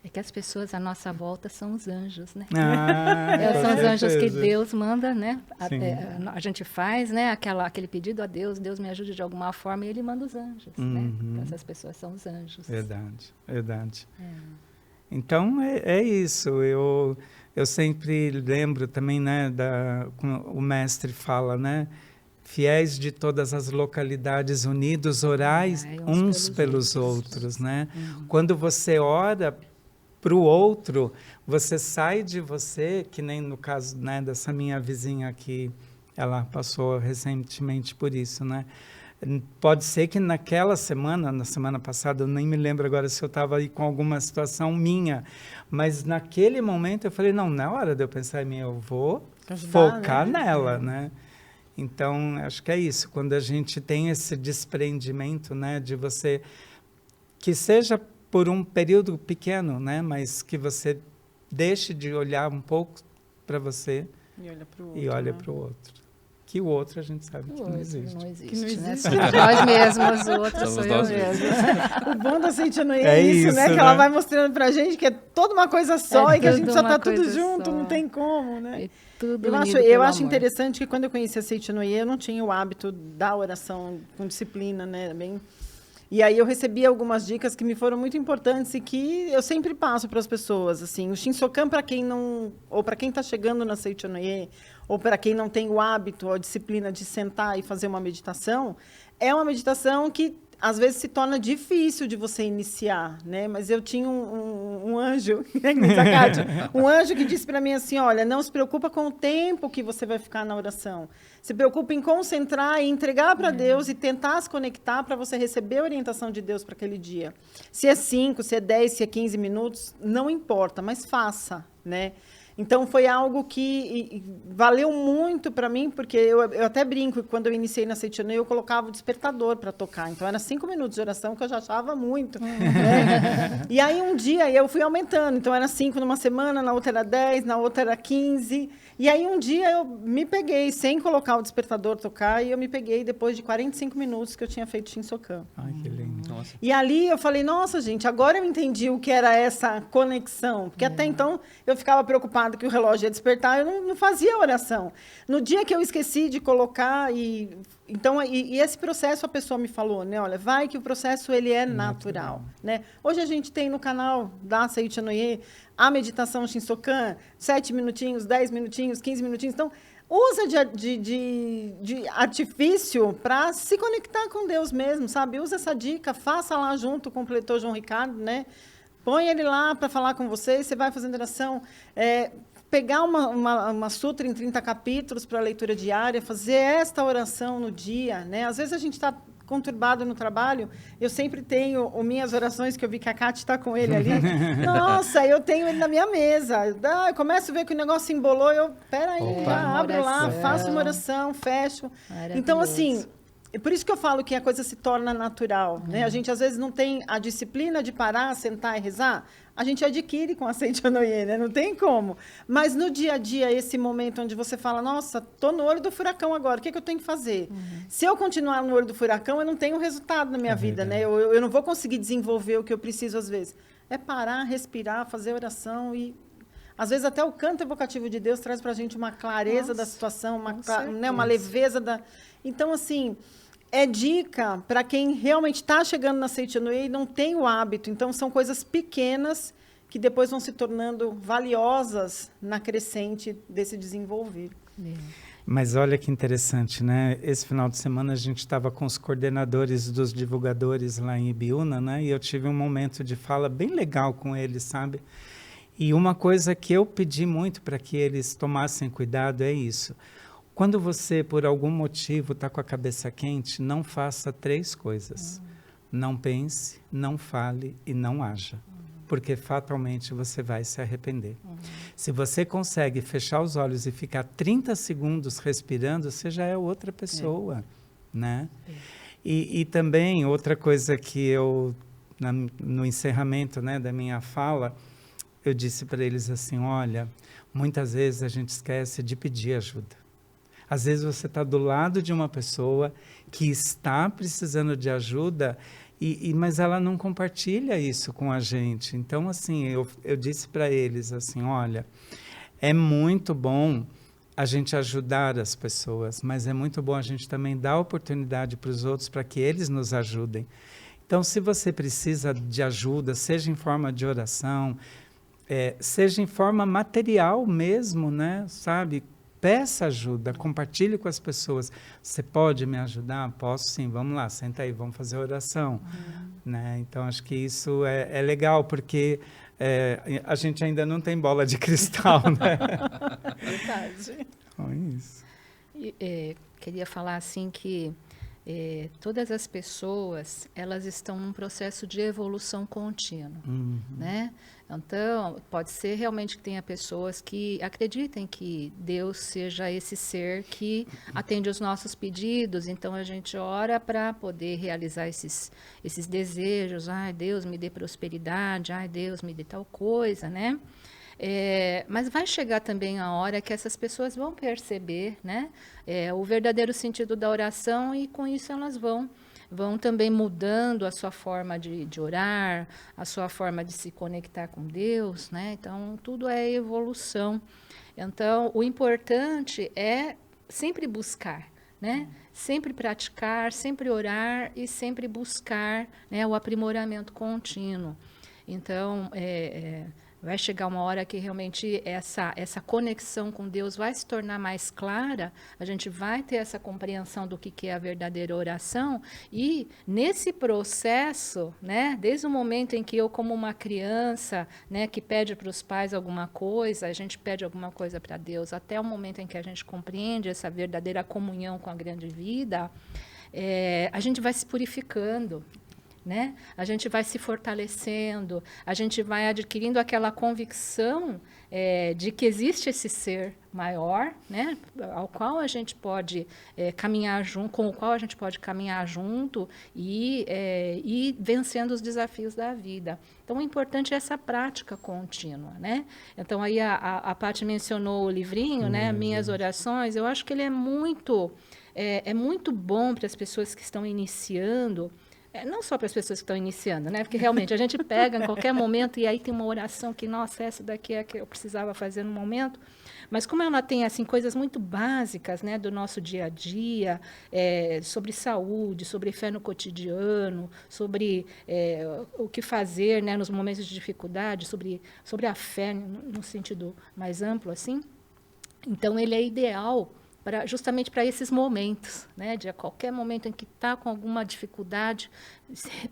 É que as pessoas à nossa volta são os anjos, né? Com São os anjos que certeza. Deus manda, né? Sim. A gente faz, né? Aquele pedido a Deus, Deus me ajude de alguma forma, e Ele manda os anjos, né? Então, essas pessoas são os anjos. Verdade, verdade. Então, é isso. Eu sempre lembro também, né, o mestre fala, né? Fiéis de todas as localidades unidos, orais uns pelos outros, né? Quando você ora para o outro, você sai de você, que nem no caso, né, dessa minha vizinha aqui, ela passou recentemente por isso, né? Pode ser que naquela semana, na semana passada, eu nem me lembro agora se eu estava aí com alguma situação minha, mas naquele momento eu falei, não, na hora de eu pensar em mim, eu vou focar nela, né? Então, acho que é isso, quando a gente tem esse desprendimento, né, de você, que seja por um período pequeno, né, mas que você deixe de olhar um pouco para você e olha para o outro. Que o outro a gente sabe que não existe. Não existe, Que não né? existe. Somos nós mesmos, o outro Somos sou eu nós mesmo. O bom da Seitianoye É é isso, né? isso, Que ela né? vai mostrando pra gente que é toda uma coisa só e que a gente tudo só tá uma tudo coisa junto, só. não tem como, né? E tudo Eu unido acho pelo amor. interessante que quando eu conheci a Seitianoye, eu não tinha o hábito da oração com disciplina, né? E aí eu recebi algumas dicas que me foram muito importantes e que eu sempre passo para as pessoas, assim, o Shinsokan para quem não, ou para quem está chegando na Seitianoye, ou para quem não tem o hábito ou a disciplina de sentar e fazer uma meditação, é uma meditação que às vezes se torna difícil de você iniciar, né? Mas eu tinha um anjo, um anjo que disse para mim assim, olha, não se preocupa com o tempo que você vai ficar na oração. Se preocupa em concentrar e entregar para Deus e tentar se conectar para você receber a orientação de Deus para aquele dia. Se é 5, se é 10, se é 15 minutos, não importa, mas faça, né? Então, foi algo que valeu muito para mim, porque eu até brinco que quando eu iniciei na Seitianoye, eu colocava o despertador para tocar. Então, era 5 minutos de oração, que eu já achava muito. Né? E aí, um dia, eu fui aumentando. Então, era 5 numa semana, na outra era 10, na outra era 15. E aí, um dia, eu me peguei, sem colocar o despertador tocar, e eu me peguei depois de 45 minutos que eu tinha feito Shinsokan. Ai, que lindo. Nossa. E ali eu falei, nossa, gente, agora eu entendi o que era essa conexão. Porque até então eu ficava preocupada que o relógio ia despertar, eu não fazia oração. No dia que eu esqueci de colocar, e esse processo a pessoa me falou, né? Olha, vai que o processo ele é natural. Né? Hoje a gente tem no canal da Seitianoye a meditação Shinsokan, 7 minutinhos, 10 minutinhos, 15 minutinhos. Então, usa de artifício para se conectar com Deus mesmo, sabe? Usa essa dica, faça lá junto com o pletor João Ricardo, né? Põe ele lá para falar com você, você vai fazendo oração. Pegar uma sutra em 30 capítulos para leitura diária, fazer esta oração no dia, né? Às vezes a gente está conturbado no trabalho, eu sempre tenho minhas orações, que eu vi que a Cátia está com ele ali. Nossa, eu tenho ele na minha mesa. Eu começo a ver que o negócio embolou, peraí, já abro lá, faço uma oração, fecho. Então, assim, é por isso que eu falo que a coisa se torna natural. Né? A gente, às vezes, não tem a disciplina de parar, sentar e rezar. A gente adquire com a Seitianoye, né? Não tem como. Mas no dia a dia, esse momento onde você fala, nossa, estou no olho do furacão agora, o que eu tenho que fazer? Se eu continuar no olho do furacão, eu não tenho resultado na minha vida, né? Eu não vou conseguir desenvolver o que eu preciso às vezes. É parar, respirar, fazer oração e... Às vezes até o canto evocativo de Deus traz para a gente uma clareza da situação, uma leveza da... Então, assim... É dica para quem realmente está chegando na Seitianoye e não tem o hábito. Então, são coisas pequenas que depois vão se tornando valiosas na crescente desse desenvolver. Mas olha que interessante, né? Esse final de semana a gente estava com os coordenadores dos divulgadores lá em Ibiúna, né? E eu tive um momento de fala bem legal com eles, sabe? E uma coisa que eu pedi muito para que eles tomassem cuidado é isso. Quando você, por algum motivo, está com a cabeça quente, não faça 3 coisas. Não pense, não fale e não haja. porque fatalmente você vai se arrepender. Se você consegue fechar os olhos e ficar 30 segundos respirando, você já é outra pessoa, né? E também, outra coisa que eu, no encerramento, né, da minha fala, eu disse para eles assim, olha, muitas vezes a gente esquece de pedir ajuda. Às vezes você está do lado de uma pessoa que está precisando de ajuda, mas ela não compartilha isso com a gente. Então, assim, eu disse para eles assim, olha, é muito bom a gente ajudar as pessoas, mas é muito bom a gente também dar oportunidade para os outros para que eles nos ajudem. Então, se você precisa de ajuda, seja em forma de oração, seja em forma material mesmo, né? Sabe? Peça ajuda, compartilhe com as pessoas. Você pode me ajudar? Posso sim, vamos lá, senta aí, vamos fazer oração. Né? Então, acho que isso é legal, porque a gente ainda não tem bola de cristal, né? Verdade. Então, é isso. Queria falar assim que todas as pessoas, elas estão num processo de evolução contínua, né? Então, pode ser realmente que tenha pessoas que acreditem que Deus seja esse ser que atende os nossos pedidos, então a gente ora para poder realizar esses desejos, ai, Deus me dê prosperidade, ai, Deus me dê tal coisa, né? Mas vai chegar também a hora que essas pessoas vão perceber, né, o verdadeiro sentido da oração, e com isso elas vão também mudando a sua forma de orar, a sua forma de se conectar com Deus, né? Então, tudo é evolução. Então, o importante é sempre buscar, né? Sempre praticar, sempre orar e sempre buscar, né, o aprimoramento contínuo. Então, vai chegar uma hora que realmente essa conexão com Deus vai se tornar mais clara, a gente vai ter essa compreensão do que é a verdadeira oração, e nesse processo, né, desde o momento em que eu, como uma criança, né, que pede para os pais alguma coisa, a gente pede alguma coisa para Deus, até o momento em que a gente compreende essa verdadeira comunhão com a grande vida, a gente vai se purificando, né? A gente vai se fortalecendo, a gente vai adquirindo aquela convicção de que existe esse ser maior, né? Ao qual a gente pode caminhar junto, com o qual a gente pode caminhar junto e vencendo os desafios da vida. Então, o importante é essa prática contínua, né? Então, aí a Paty mencionou o livrinho, né? Minhas Orações. Eu acho que ele é muito bom para as pessoas que estão iniciando. Não só para as pessoas que estão iniciando, né? Porque realmente a gente pega em qualquer momento e aí tem uma oração que, nossa, essa daqui é a que eu precisava fazer no momento. Mas como ela tem assim coisas muito básicas, né, do nosso dia a dia, sobre saúde, sobre fé no cotidiano, sobre o que fazer, né, nos momentos de dificuldade, sobre a fé no sentido mais amplo, assim. Então, ele é ideal justamente para esses momentos, né? De a qualquer momento em que está com alguma dificuldade,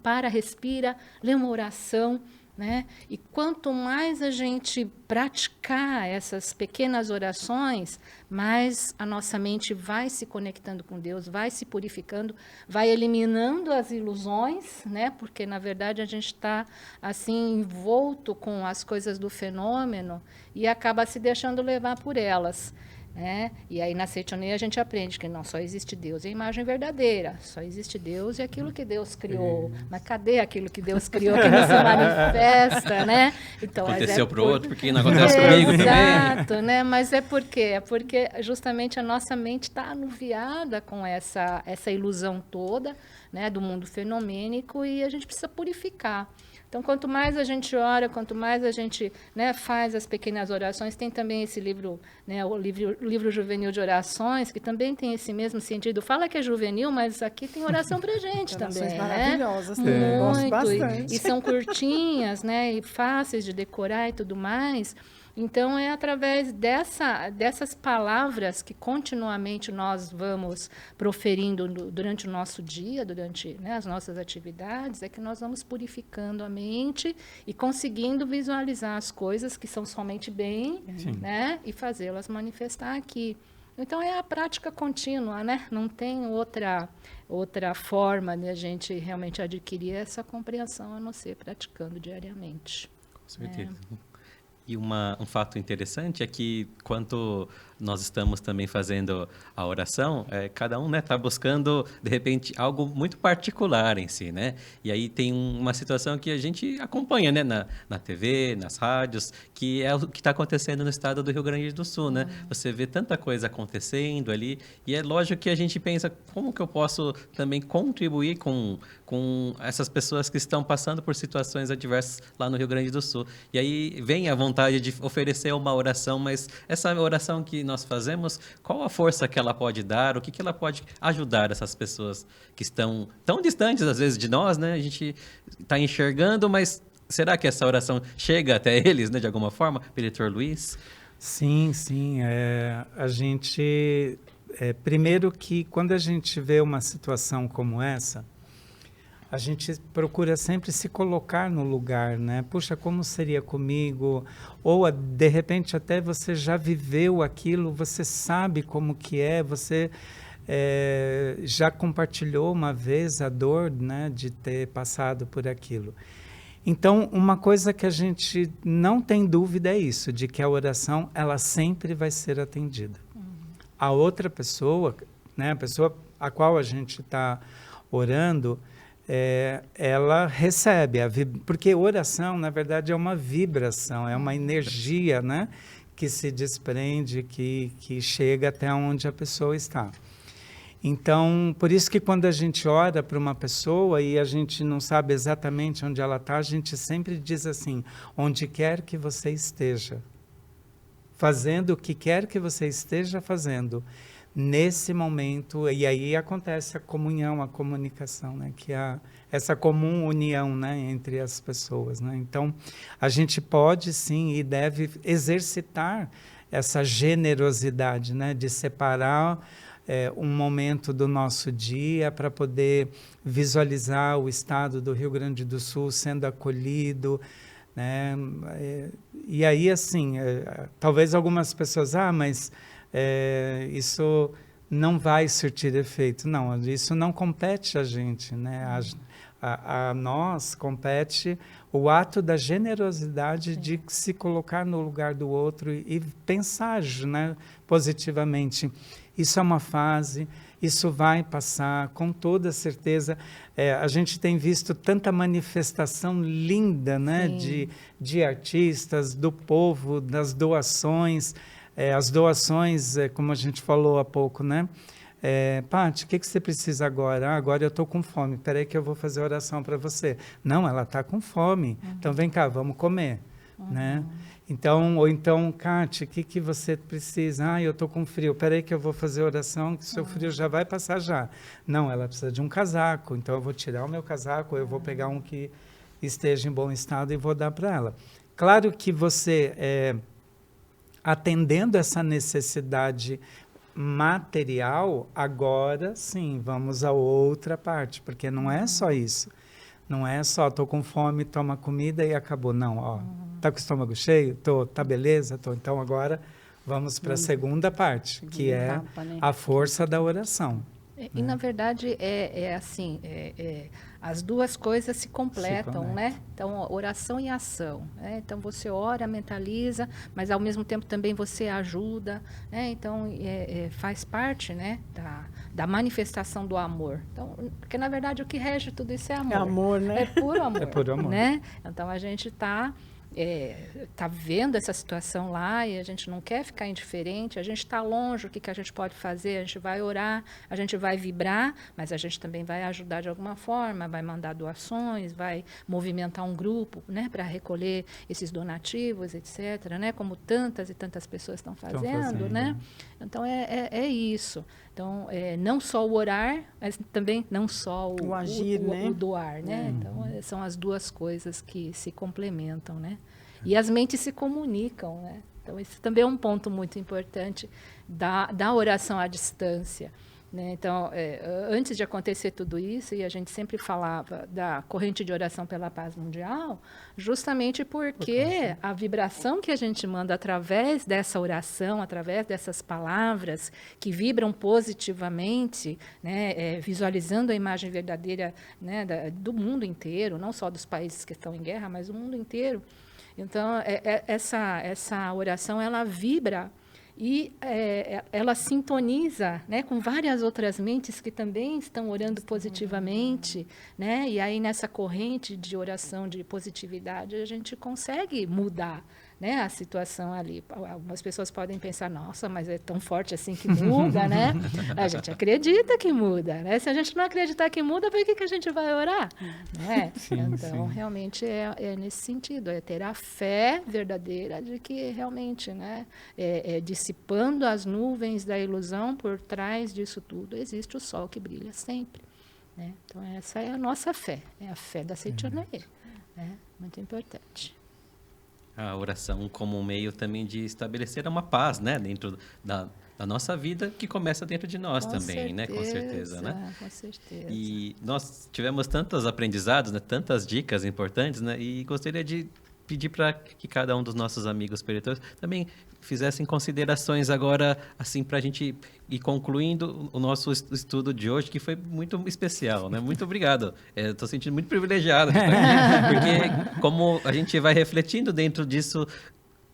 para, respira, lê uma oração, né? E quanto mais a gente praticar essas pequenas orações, mais a nossa mente vai se conectando com Deus, vai se purificando, vai eliminando as ilusões, né? Porque, na verdade, a gente está assim envolto com as coisas do fenômeno e acaba se deixando levar por elas. E aí na Seitonei a gente aprende que não só existe Deus e a imagem verdadeira, só existe Deus e aquilo que Deus criou. Mas cadê aquilo que Deus criou que não se manifesta, né? Então, aconteceu para o outro, porque não acontece comigo também. Exato, né? Mas por quê? É porque justamente a nossa mente está anuviada com essa ilusão toda, né, do mundo fenomênico, e a gente precisa purificar. Então, quanto mais a gente ora, quanto mais a gente, né, faz as pequenas orações, tem também esse livro, né, o livro juvenil de orações, que também tem esse mesmo sentido. Fala que é juvenil, mas aqui tem oração para a gente também, maravilhosas, né? Gosto bastante. E são curtinhas, né, e fáceis de decorar e tudo mais. Então, é através dessas palavras que continuamente nós vamos proferindo durante o nosso dia, durante, né, as nossas atividades, é que nós vamos purificando a mente e conseguindo visualizar as coisas que são somente bem, né, e fazê-las manifestar aqui. Então, é a prática contínua, né? Não tem outra forma de a gente realmente adquirir essa compreensão, a não ser praticando diariamente. certeza. E um fato interessante é que, quando nós estamos também fazendo a oração, cada um, né, está buscando, de repente, algo muito particular em si, né? E aí tem uma situação que a gente acompanha, né, na TV, nas rádios, que é o que está acontecendo no estado do Rio Grande do Sul, né? Você vê tanta coisa acontecendo ali, e é lógico que a gente pensa, como que eu posso também contribuir com essas pessoas que estão passando por situações adversas lá no Rio Grande do Sul. E aí vem a vontade de oferecer uma oração, mas essa oração que nós fazemos, qual a força que ela pode dar, o que ela pode ajudar essas pessoas que estão tão distantes, às vezes, de nós, né? A gente está enxergando, mas será que essa oração chega até eles, né, de alguma forma? Diretor Luiz? Sim, sim. A gente, primeiro que quando a gente vê uma situação como essa, a gente procura sempre se colocar no lugar, né? Puxa, como seria comigo? Ou, de repente, até você já viveu aquilo, você sabe como que é, você já compartilhou uma vez a dor, né, de ter passado por aquilo. Então, uma coisa que a gente não tem dúvida é isso, de que a oração, ela sempre vai ser atendida. A outra pessoa, né, a pessoa a qual a gente está orando, ela recebe, porque oração, na verdade, é uma vibração, é uma energia, né, que se desprende, que chega até onde a pessoa está. Então, por isso que quando a gente ora para uma pessoa e a gente não sabe exatamente onde ela está, a gente sempre diz assim, onde quer que você esteja, fazendo o que quer que você esteja fazendo, nesse momento, e aí acontece a comunhão, a comunicação, né, que é essa comum união, né, entre as pessoas, né? Então, a gente pode sim e deve exercitar essa generosidade, né, de separar um momento do nosso dia para poder visualizar o estado do Rio Grande do Sul sendo acolhido, né? E aí, assim, talvez algumas pessoas, mas isso não vai surtir efeito. Não, isso não compete a gente, né? A nós compete o ato da generosidade de se colocar no lugar do outro e pensar, né, positivamente. Isso é uma fase, isso vai passar, com toda certeza. A gente tem visto tanta manifestação linda, né, de artistas, do povo, das doações. As doações, como a gente falou há pouco, né? Paty, o que você precisa agora? Agora eu estou com fome. Espera aí que eu vou fazer oração para você. Não, ela está com fome. Então, vem cá, vamos comer. Né? Então, ou então, Cátia, o que você precisa? Eu estou com frio. Espera aí que eu vou fazer oração, que o seu frio já vai passar já. Não, ela precisa de um casaco. Então, eu vou tirar o meu casaco, ou eu vou pegar um que esteja em bom estado e vou dar para ela. Claro que você, atendendo essa necessidade material, agora sim, vamos à outra parte, porque não é só isso. Não é só, estou com fome, toma comida e acabou. Não, está com o estômago cheio? Tá beleza? Então agora vamos para a segunda parte, que é a força da oração. E, na verdade, assim, as duas coisas se completam, né? Então, oração e ação. Né? Então, você ora, mentaliza, mas, ao mesmo tempo, também você ajuda. Né? Então, faz parte, né, da manifestação do amor. Então, porque, na verdade, o que rege tudo isso é amor. É amor, né? É puro amor. É puro amor. Né? Então, a gente está vendo essa situação lá e a gente não quer ficar indiferente, a gente está longe, o que a gente pode fazer? A gente vai orar, a gente vai vibrar, mas a gente também vai ajudar de alguma forma, vai mandar doações, vai movimentar um grupo, né, para recolher esses donativos, etc., né, como tantas e tantas pessoas estão fazendo, né? Então, é isso. Então, não só o orar, mas também não só o agir, né? O doar, né? Então, são as duas coisas que se complementam, né? E as mentes se comunicam, né? Então, esse também é um ponto muito importante da oração à distância. Né? Então, antes de acontecer tudo isso, e a gente sempre falava da corrente de oração pela paz mundial, justamente porque a vibração que a gente manda através dessa oração, através dessas palavras que vibram positivamente, né, visualizando a imagem verdadeira, né, do mundo inteiro, não só dos países que estão em guerra, mas do mundo inteiro, Então, essa oração, ela vibra e ela sintoniza, né, com várias outras mentes que também estão orando positivamente, né? E aí, nessa corrente de oração de positividade, a gente consegue mudar, né, a situação ali. Algumas pessoas podem pensar, nossa, mas é tão forte assim que muda, né? A gente acredita que muda, né? Se a gente não acreditar que muda, por que a gente vai orar? Né? Sim, Então, sim. realmente é nesse sentido, é ter a fé verdadeira de que realmente, né, dissipando as nuvens da ilusão, por trás disso tudo existe o sol que brilha sempre. Né? Então, essa é a nossa fé, é a fé da Seichonoye. Né? Muito importante. A oração como um meio também de estabelecer uma paz, né, dentro da nossa vida, que começa dentro de nós também, né, com certeza, né? Com certeza. E nós tivemos tantos aprendizados, né, tantas dicas importantes, né, e gostaria de pedir para que cada um dos nossos amigos espirituais também fizessem considerações agora, assim, para a gente ir concluindo o nosso estudo de hoje, que foi muito especial, né? Muito obrigado. Estou sentindo muito privilegiado de estar aqui, porque como a gente vai refletindo dentro disso,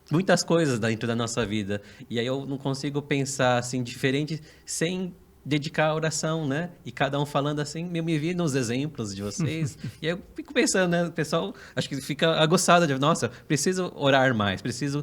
muitas coisas dentro da nossa vida, e aí eu não consigo pensar assim diferente sem dedicar a oração, né? E cada um falando assim, eu me vi nos exemplos de vocês, e aí eu fico pensando, né? O pessoal, acho que fica aguçado de, nossa, preciso orar mais, preciso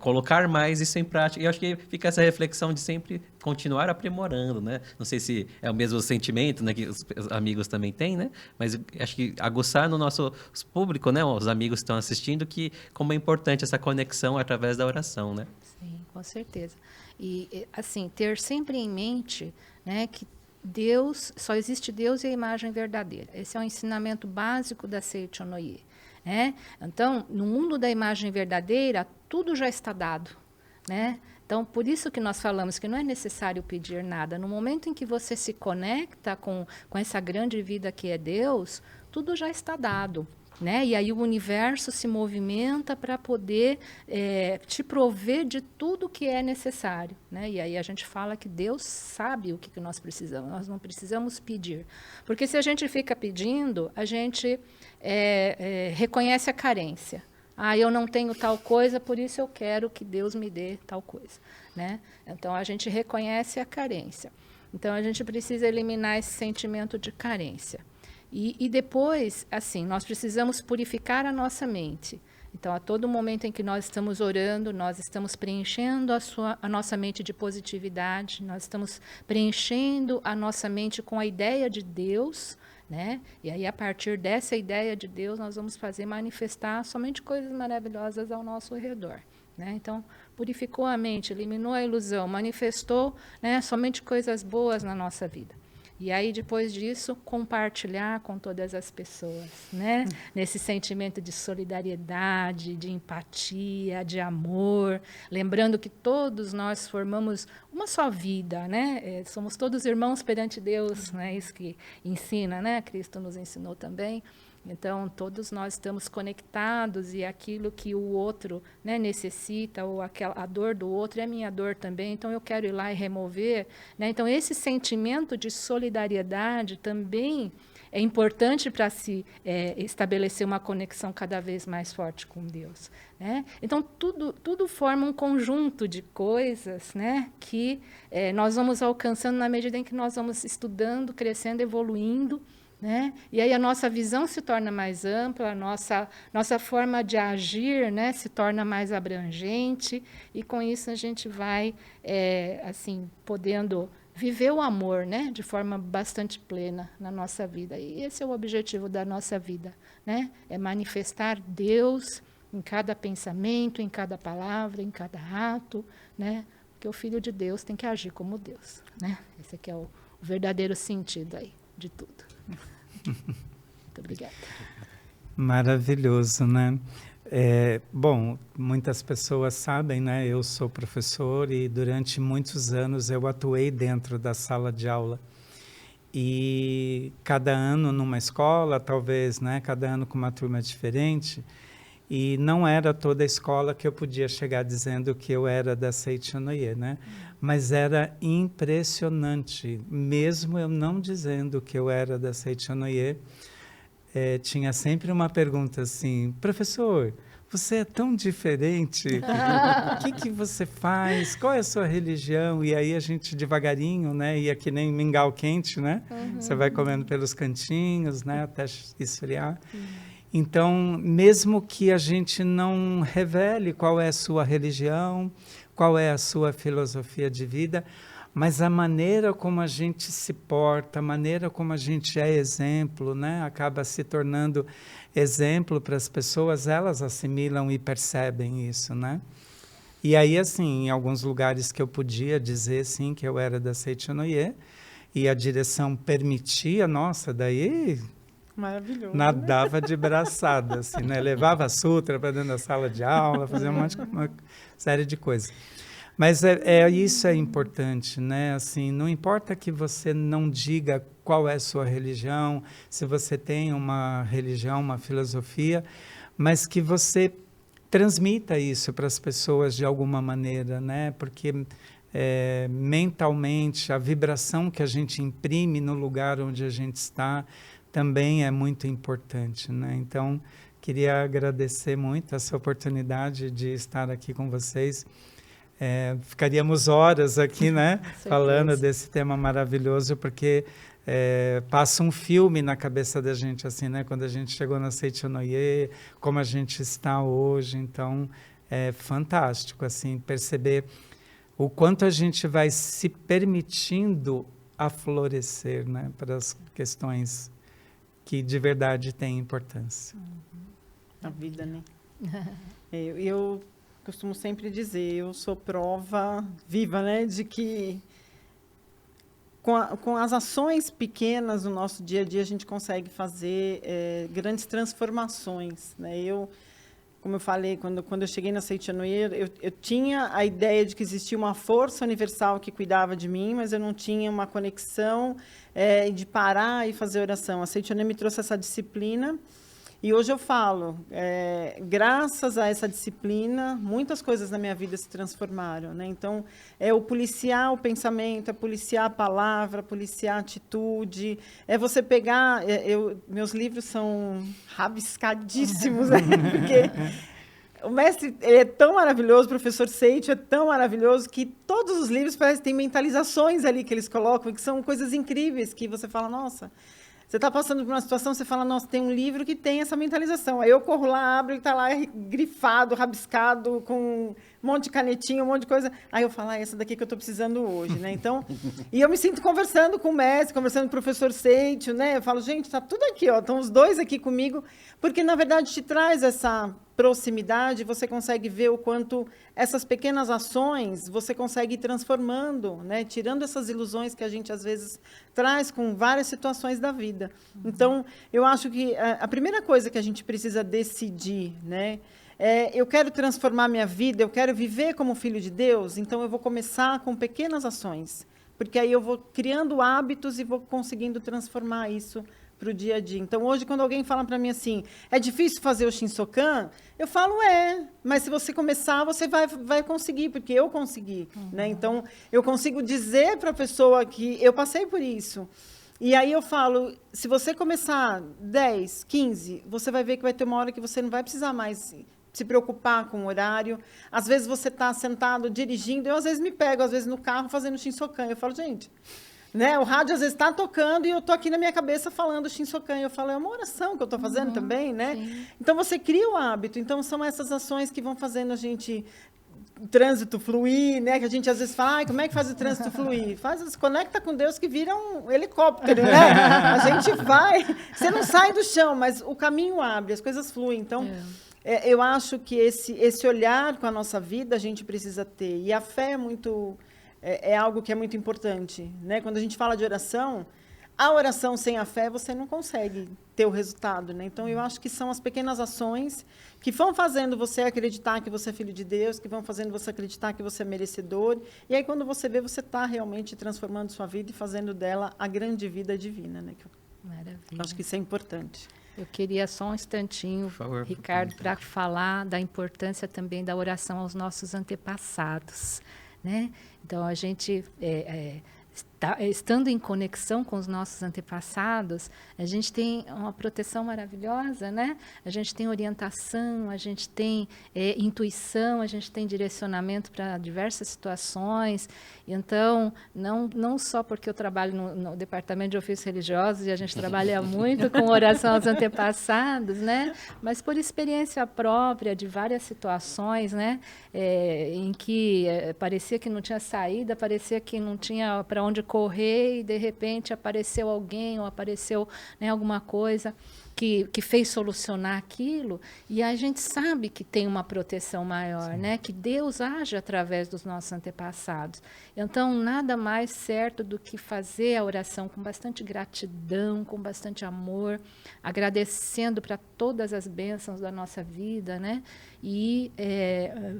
colocar mais isso em prática. E eu acho que fica essa reflexão de sempre continuar aprimorando, né? Não sei se é o mesmo sentimento, né, que os amigos também têm, né? Mas acho que aguçar no nosso público, né? Os amigos que estão assistindo, que como é importante essa conexão através da oração, né? Sim, com certeza. E, assim, ter sempre em mente, né, que Deus, só existe Deus e a imagem verdadeira. Esse é o ensinamento básico da Seichonoye. Né? Então, no mundo da imagem verdadeira, tudo já está dado. Né? Então, por isso que nós falamos que não é necessário pedir nada. No momento em que você se conecta com essa grande vida que é Deus, tudo já está dado. Né? E aí o universo se movimenta para poder te prover de tudo que é necessário. Né? E aí a gente fala que Deus sabe o que nós precisamos, nós não precisamos pedir. Porque se a gente fica pedindo, a gente reconhece a carência. Ah, eu não tenho tal coisa, por isso eu quero que Deus me dê tal coisa. Né? Então a gente reconhece a carência. Então a gente precisa eliminar esse sentimento de carência. E depois, assim, nós precisamos purificar a nossa mente. Então, a todo momento em que nós estamos orando, nós estamos preenchendo a nossa mente de positividade, nós estamos preenchendo a nossa mente com a ideia de Deus, né? E aí, a partir dessa ideia de Deus, nós vamos fazer manifestar somente coisas maravilhosas ao nosso redor. Né? Então, purificou a mente, eliminou a ilusão, manifestou, né, somente coisas boas na nossa vida. E aí, depois disso, compartilhar com todas as pessoas, né? Nesse sentimento de solidariedade, de empatia, de amor. Lembrando que todos nós formamos uma só vida, né? Somos todos irmãos perante Deus, né? Isso que ensina, né? Cristo nos ensinou também. Então, todos nós estamos conectados e aquilo que o outro, né, necessita, ou a dor do outro é a minha dor também, então eu quero ir lá e remover. Né? Então, esse sentimento de solidariedade também é importante para se estabelecer uma conexão cada vez mais forte com Deus. Né? Então, tudo forma um conjunto de coisas, né, que nós vamos alcançando na medida em que nós vamos estudando, crescendo, evoluindo. Né? E aí a nossa visão se torna mais ampla, a nossa forma de agir, né, se torna mais abrangente, e com isso a gente vai assim, podendo viver o amor, né, de forma bastante plena na nossa vida. E esse é o objetivo da nossa vida, né? É manifestar Deus em cada pensamento, em cada palavra, em cada ato, né? Porque o Filho de Deus tem que agir como Deus. Né? Esse aqui é o verdadeiro sentido aí de tudo. Muito obrigada. Maravilhoso, né? Bom, muitas pessoas sabem, né? Eu sou professor e durante muitos anos eu atuei dentro da sala de aula. E cada ano numa escola, talvez, né? Cada ano com uma turma diferente. E não era toda a escola que eu podia chegar dizendo que eu era da Seichonoye, né? Mas era impressionante, mesmo eu não dizendo que eu era da Seichonoye, tinha sempre uma pergunta assim: professor, você é tão diferente, o que você faz, qual é a sua religião? E aí a gente devagarinho, né, ia que nem mingau quente, né? Você vai comendo pelos cantinhos, né, até esfriar. Então, mesmo que a gente não revele qual é a sua religião, qual é a sua filosofia de vida, mas a maneira como a gente se porta, a maneira como a gente é exemplo, né, acaba se tornando exemplo para as pessoas, elas assimilam e percebem isso, né? E aí, assim, em alguns lugares que eu podia dizer, sim, que eu era da Seichonoye, e a direção permitia, nossa, daí Maravilhoso. nadava de braçada, assim, né? Levava a sutra para dentro da sala de aula, fazia uma série de coisas. Mas isso é importante, né? Assim, não importa que você não diga qual é a sua religião, se você tem uma religião, uma filosofia, mas que você transmita isso para as pessoas de alguma maneira, né? Porque mentalmente a vibração que a gente imprime no lugar onde a gente está também é muito importante, né? Então, queria agradecer muito essa oportunidade de estar aqui com vocês. Ficaríamos horas aqui, né, falando desse tema maravilhoso, porque passa um filme na cabeça da gente, assim, né, quando a gente chegou na Seichonoye, como a gente está hoje. Então, é fantástico, assim, perceber o quanto a gente vai se permitindo aflorescer, né, para as questões que de verdade têm importância. A vida, né? Eu costumo sempre dizer, eu sou prova viva, né, de que com as ações pequenas no nosso dia a dia a gente consegue fazer grandes transformações, né? Como eu falei, quando eu cheguei na Seichonoye, eu tinha a ideia de que existia uma força universal que cuidava de mim, mas eu não tinha uma conexão de parar e fazer oração. A Seichonoye me trouxe essa disciplina. E hoje eu falo, graças a essa disciplina, muitas coisas na minha vida se transformaram, né? Então, o policiar o pensamento, é policiar a palavra, policiar a atitude, é você pegar... meus livros são rabiscadíssimos, né? Porque o mestre é tão maravilhoso, o professor Seicho é tão maravilhoso, que todos os livros parecem que têm mentalizações ali que eles colocam, que são coisas incríveis, que você fala, nossa... Você está passando por uma situação, você fala, nossa, tem um livro que tem essa mentalização. Aí eu corro lá, abro e está lá grifado, rabiscado, com um monte de canetinha, um monte de coisa. Aí eu falo, essa daqui que eu estou precisando hoje, né? Então, e eu me sinto conversando com o mestre, conversando com o professor Seicho, né? Eu falo, gente, está tudo aqui, ó, estão os dois aqui comigo, porque, na verdade, te traz essa proximidade, você consegue ver o quanto essas pequenas ações você consegue ir transformando, né? Tirando essas ilusões que a gente, às vezes, traz com várias situações da vida. Então, eu acho que a primeira coisa que a gente precisa decidir, né? Eu quero transformar minha vida, eu quero viver como filho de Deus, então eu vou começar com pequenas ações, porque aí eu vou criando hábitos e vou conseguindo transformar isso para o dia a dia. Então, hoje, quando alguém fala para mim assim, é difícil fazer o Shinsokan, eu falo, mas se você começar, você vai conseguir, porque eu consegui. Né? Então, eu consigo dizer para a pessoa que eu passei por isso. E aí eu falo, se você começar 10, 15, você vai ver que vai ter uma hora que você não vai precisar mais se preocupar com o horário. Às vezes você está sentado dirigindo, eu às vezes me pego, às vezes no carro, fazendo Shinsokan. Eu falo, gente... Né? O rádio às vezes está tocando e eu estou aqui na minha cabeça falando Shinsokan. Eu falo, é uma oração que eu estou fazendo também, né? Sim. Então você cria o hábito. Então são essas ações que vão fazendo a gente o trânsito fluir, né? Que a gente às vezes fala, como é que faz o trânsito fluir? Se conecta com Deus que vira um helicóptero, né? A gente vai, você não sai do chão, mas o caminho abre, as coisas fluem. Então eu acho que esse olhar com a nossa vida a gente precisa ter. E a fé é algo que é muito importante, né? Quando a gente fala de oração, a oração sem a fé você não consegue ter o resultado, né? Então eu acho que são as pequenas ações que vão fazendo você acreditar que você é filho de Deus, que vão fazendo você acreditar que você é merecedor, e aí quando você vê, você está realmente transformando sua vida e fazendo dela a grande vida divina, né? Maravilha. Eu acho que isso é importante. Eu queria só um instantinho, por favor, Ricardo, para falar da importância também da oração aos nossos antepassados, né? Então, a gente estando em conexão com os nossos antepassados, a gente tem uma proteção maravilhosa, né? A gente tem orientação, a gente tem intuição, a gente tem direcionamento para diversas situações. Então, não só porque eu trabalho no Departamento de Ofícios Religiosos e a gente trabalha muito com oração aos antepassados, né? Mas por experiência própria de várias situações, né? Em que parecia que não tinha saída, parecia que não tinha para onde correr e de repente apareceu alguém ou apareceu, né, alguma coisa que fez solucionar aquilo, e a gente sabe que tem uma proteção maior, né? Que Deus age através dos nossos antepassados. Então, nada mais certo do que fazer a oração com bastante gratidão, com bastante amor, agradecendo para todas as bênçãos da nossa vida, né? E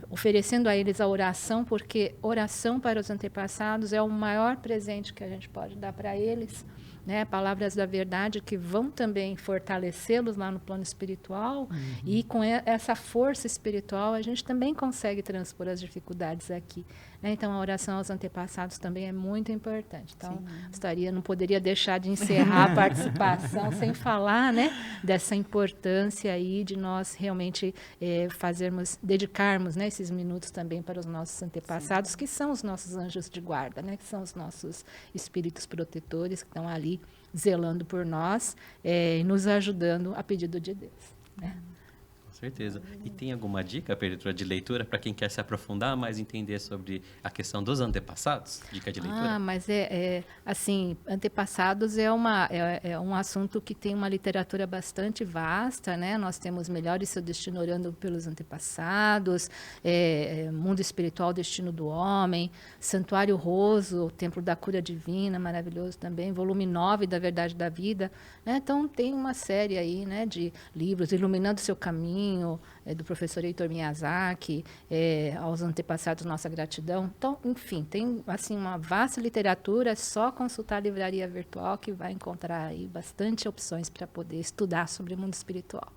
oferecendo a eles a oração, porque oração para os antepassados é o maior presente que a gente pode dar para eles, né? Palavras da verdade que vão também fortalecê-los lá no plano espiritual, e com essa força espiritual a gente também consegue transpor as dificuldades aqui, né? Então a oração aos antepassados também é muito importante. Então não poderia deixar de encerrar a participação sem falar, né, dessa importância aí de nós realmente dedicarmos, né, esses minutos também para os nossos antepassados, que são os nossos anjos de guarda, né, que são os nossos espíritos protetores que estão ali zelando por nós e nos ajudando a pedido de Deus, né? Com certeza. E tem alguma dica, Preletora, de leitura para quem quer se aprofundar mais, entender sobre a questão dos antepassados? Dica de leitura? Mas assim, antepassados é um assunto que tem uma literatura bastante vasta, né? Nós temos Melhore Seu Destino Orando pelos Antepassados, Mundo Espiritual, Destino do Homem, Santuário Roso, o Templo da Cura Divina, maravilhoso também, volume 9 da Verdade da Vida, né? Então tem uma série aí, né, de livros, Iluminando Seu Caminho, do professor Heitor Miyazaki, aos antepassados, nossa gratidão. Então, enfim, tem assim uma vasta literatura, é só consultar a livraria virtual que vai encontrar aí bastante opções para poder estudar sobre o mundo espiritual.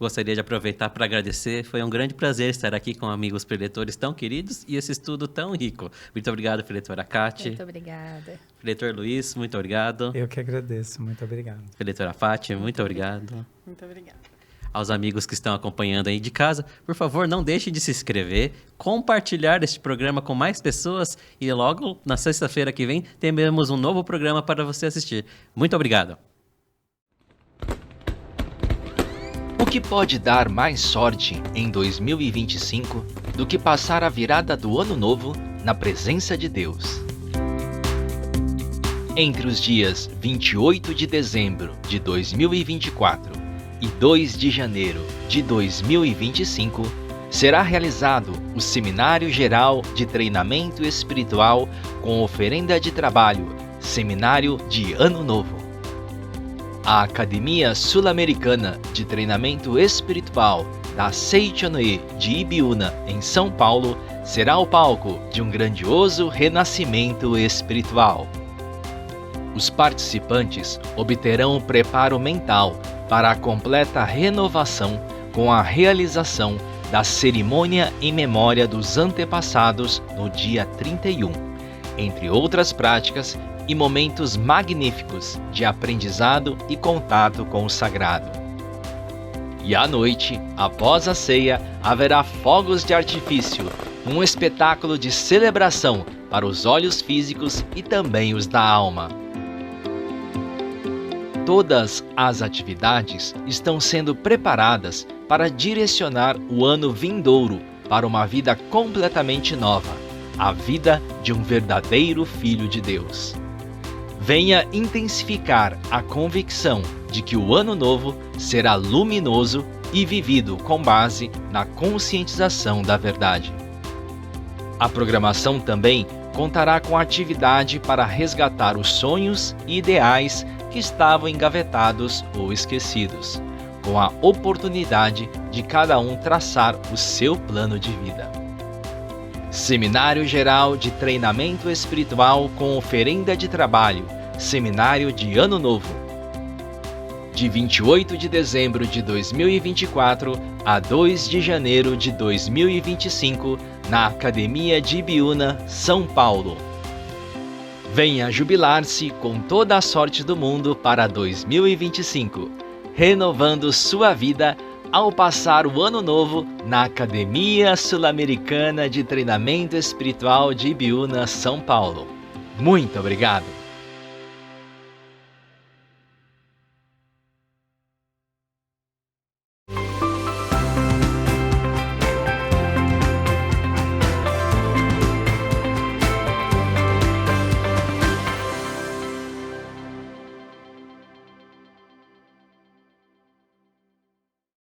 Gostaria de aproveitar para agradecer, foi um grande prazer estar aqui com amigos preletores tão queridos e esse estudo tão rico. Muito obrigado, Preletora Cátia. Muito obrigada. Preletor Luiz, muito obrigado. Eu que agradeço, muito obrigado. Preletora Fátima, muito obrigado. Muito obrigada. Aos amigos que estão acompanhando aí de casa, por favor, não deixem de se inscrever, compartilhar este programa com mais pessoas e logo na sexta-feira que vem teremos um novo programa para você assistir. Muito obrigado. O que pode dar mais sorte em 2025 do que passar a virada do Ano Novo na presença de Deus? Entre os dias 28 de dezembro de 2024 e 2 de janeiro de 2025, será realizado o Seminário Geral de Treinamento Espiritual com oferenda de trabalho, Seminário de Ano Novo. A Academia Sul-Americana de Treinamento Espiritual da Seichonoye de Ibiúna, em São Paulo, será o palco de um grandioso renascimento espiritual. Os participantes obterão preparo mental para a completa renovação com a realização da cerimônia em memória dos antepassados no dia 31, entre outras práticas e momentos magníficos de aprendizado e contato com o sagrado. E à noite, após a ceia, haverá fogos de artifício, um espetáculo de celebração para os olhos físicos e também os da alma. Todas as atividades estão sendo preparadas para direcionar o ano vindouro para uma vida completamente nova, a vida de um verdadeiro Filho de Deus. Venha intensificar a convicção de que o ano novo será luminoso e vivido com base na conscientização da verdade. A programação também contará com atividade para resgatar os sonhos e ideais que estavam engavetados ou esquecidos, com a oportunidade de cada um traçar o seu plano de vida. Seminário Geral de Treinamento Espiritual com oferenda de trabalho, Seminário de Ano Novo. De 28 de dezembro de 2024 a 2 de janeiro de 2025, na Academia de Ibiúna, São Paulo. Venha jubilar-se com toda a sorte do mundo para 2025, renovando sua vida ao passar o ano novo na Academia Sul-Americana de Treinamento Espiritual de Ibiúna, São Paulo. Muito obrigado!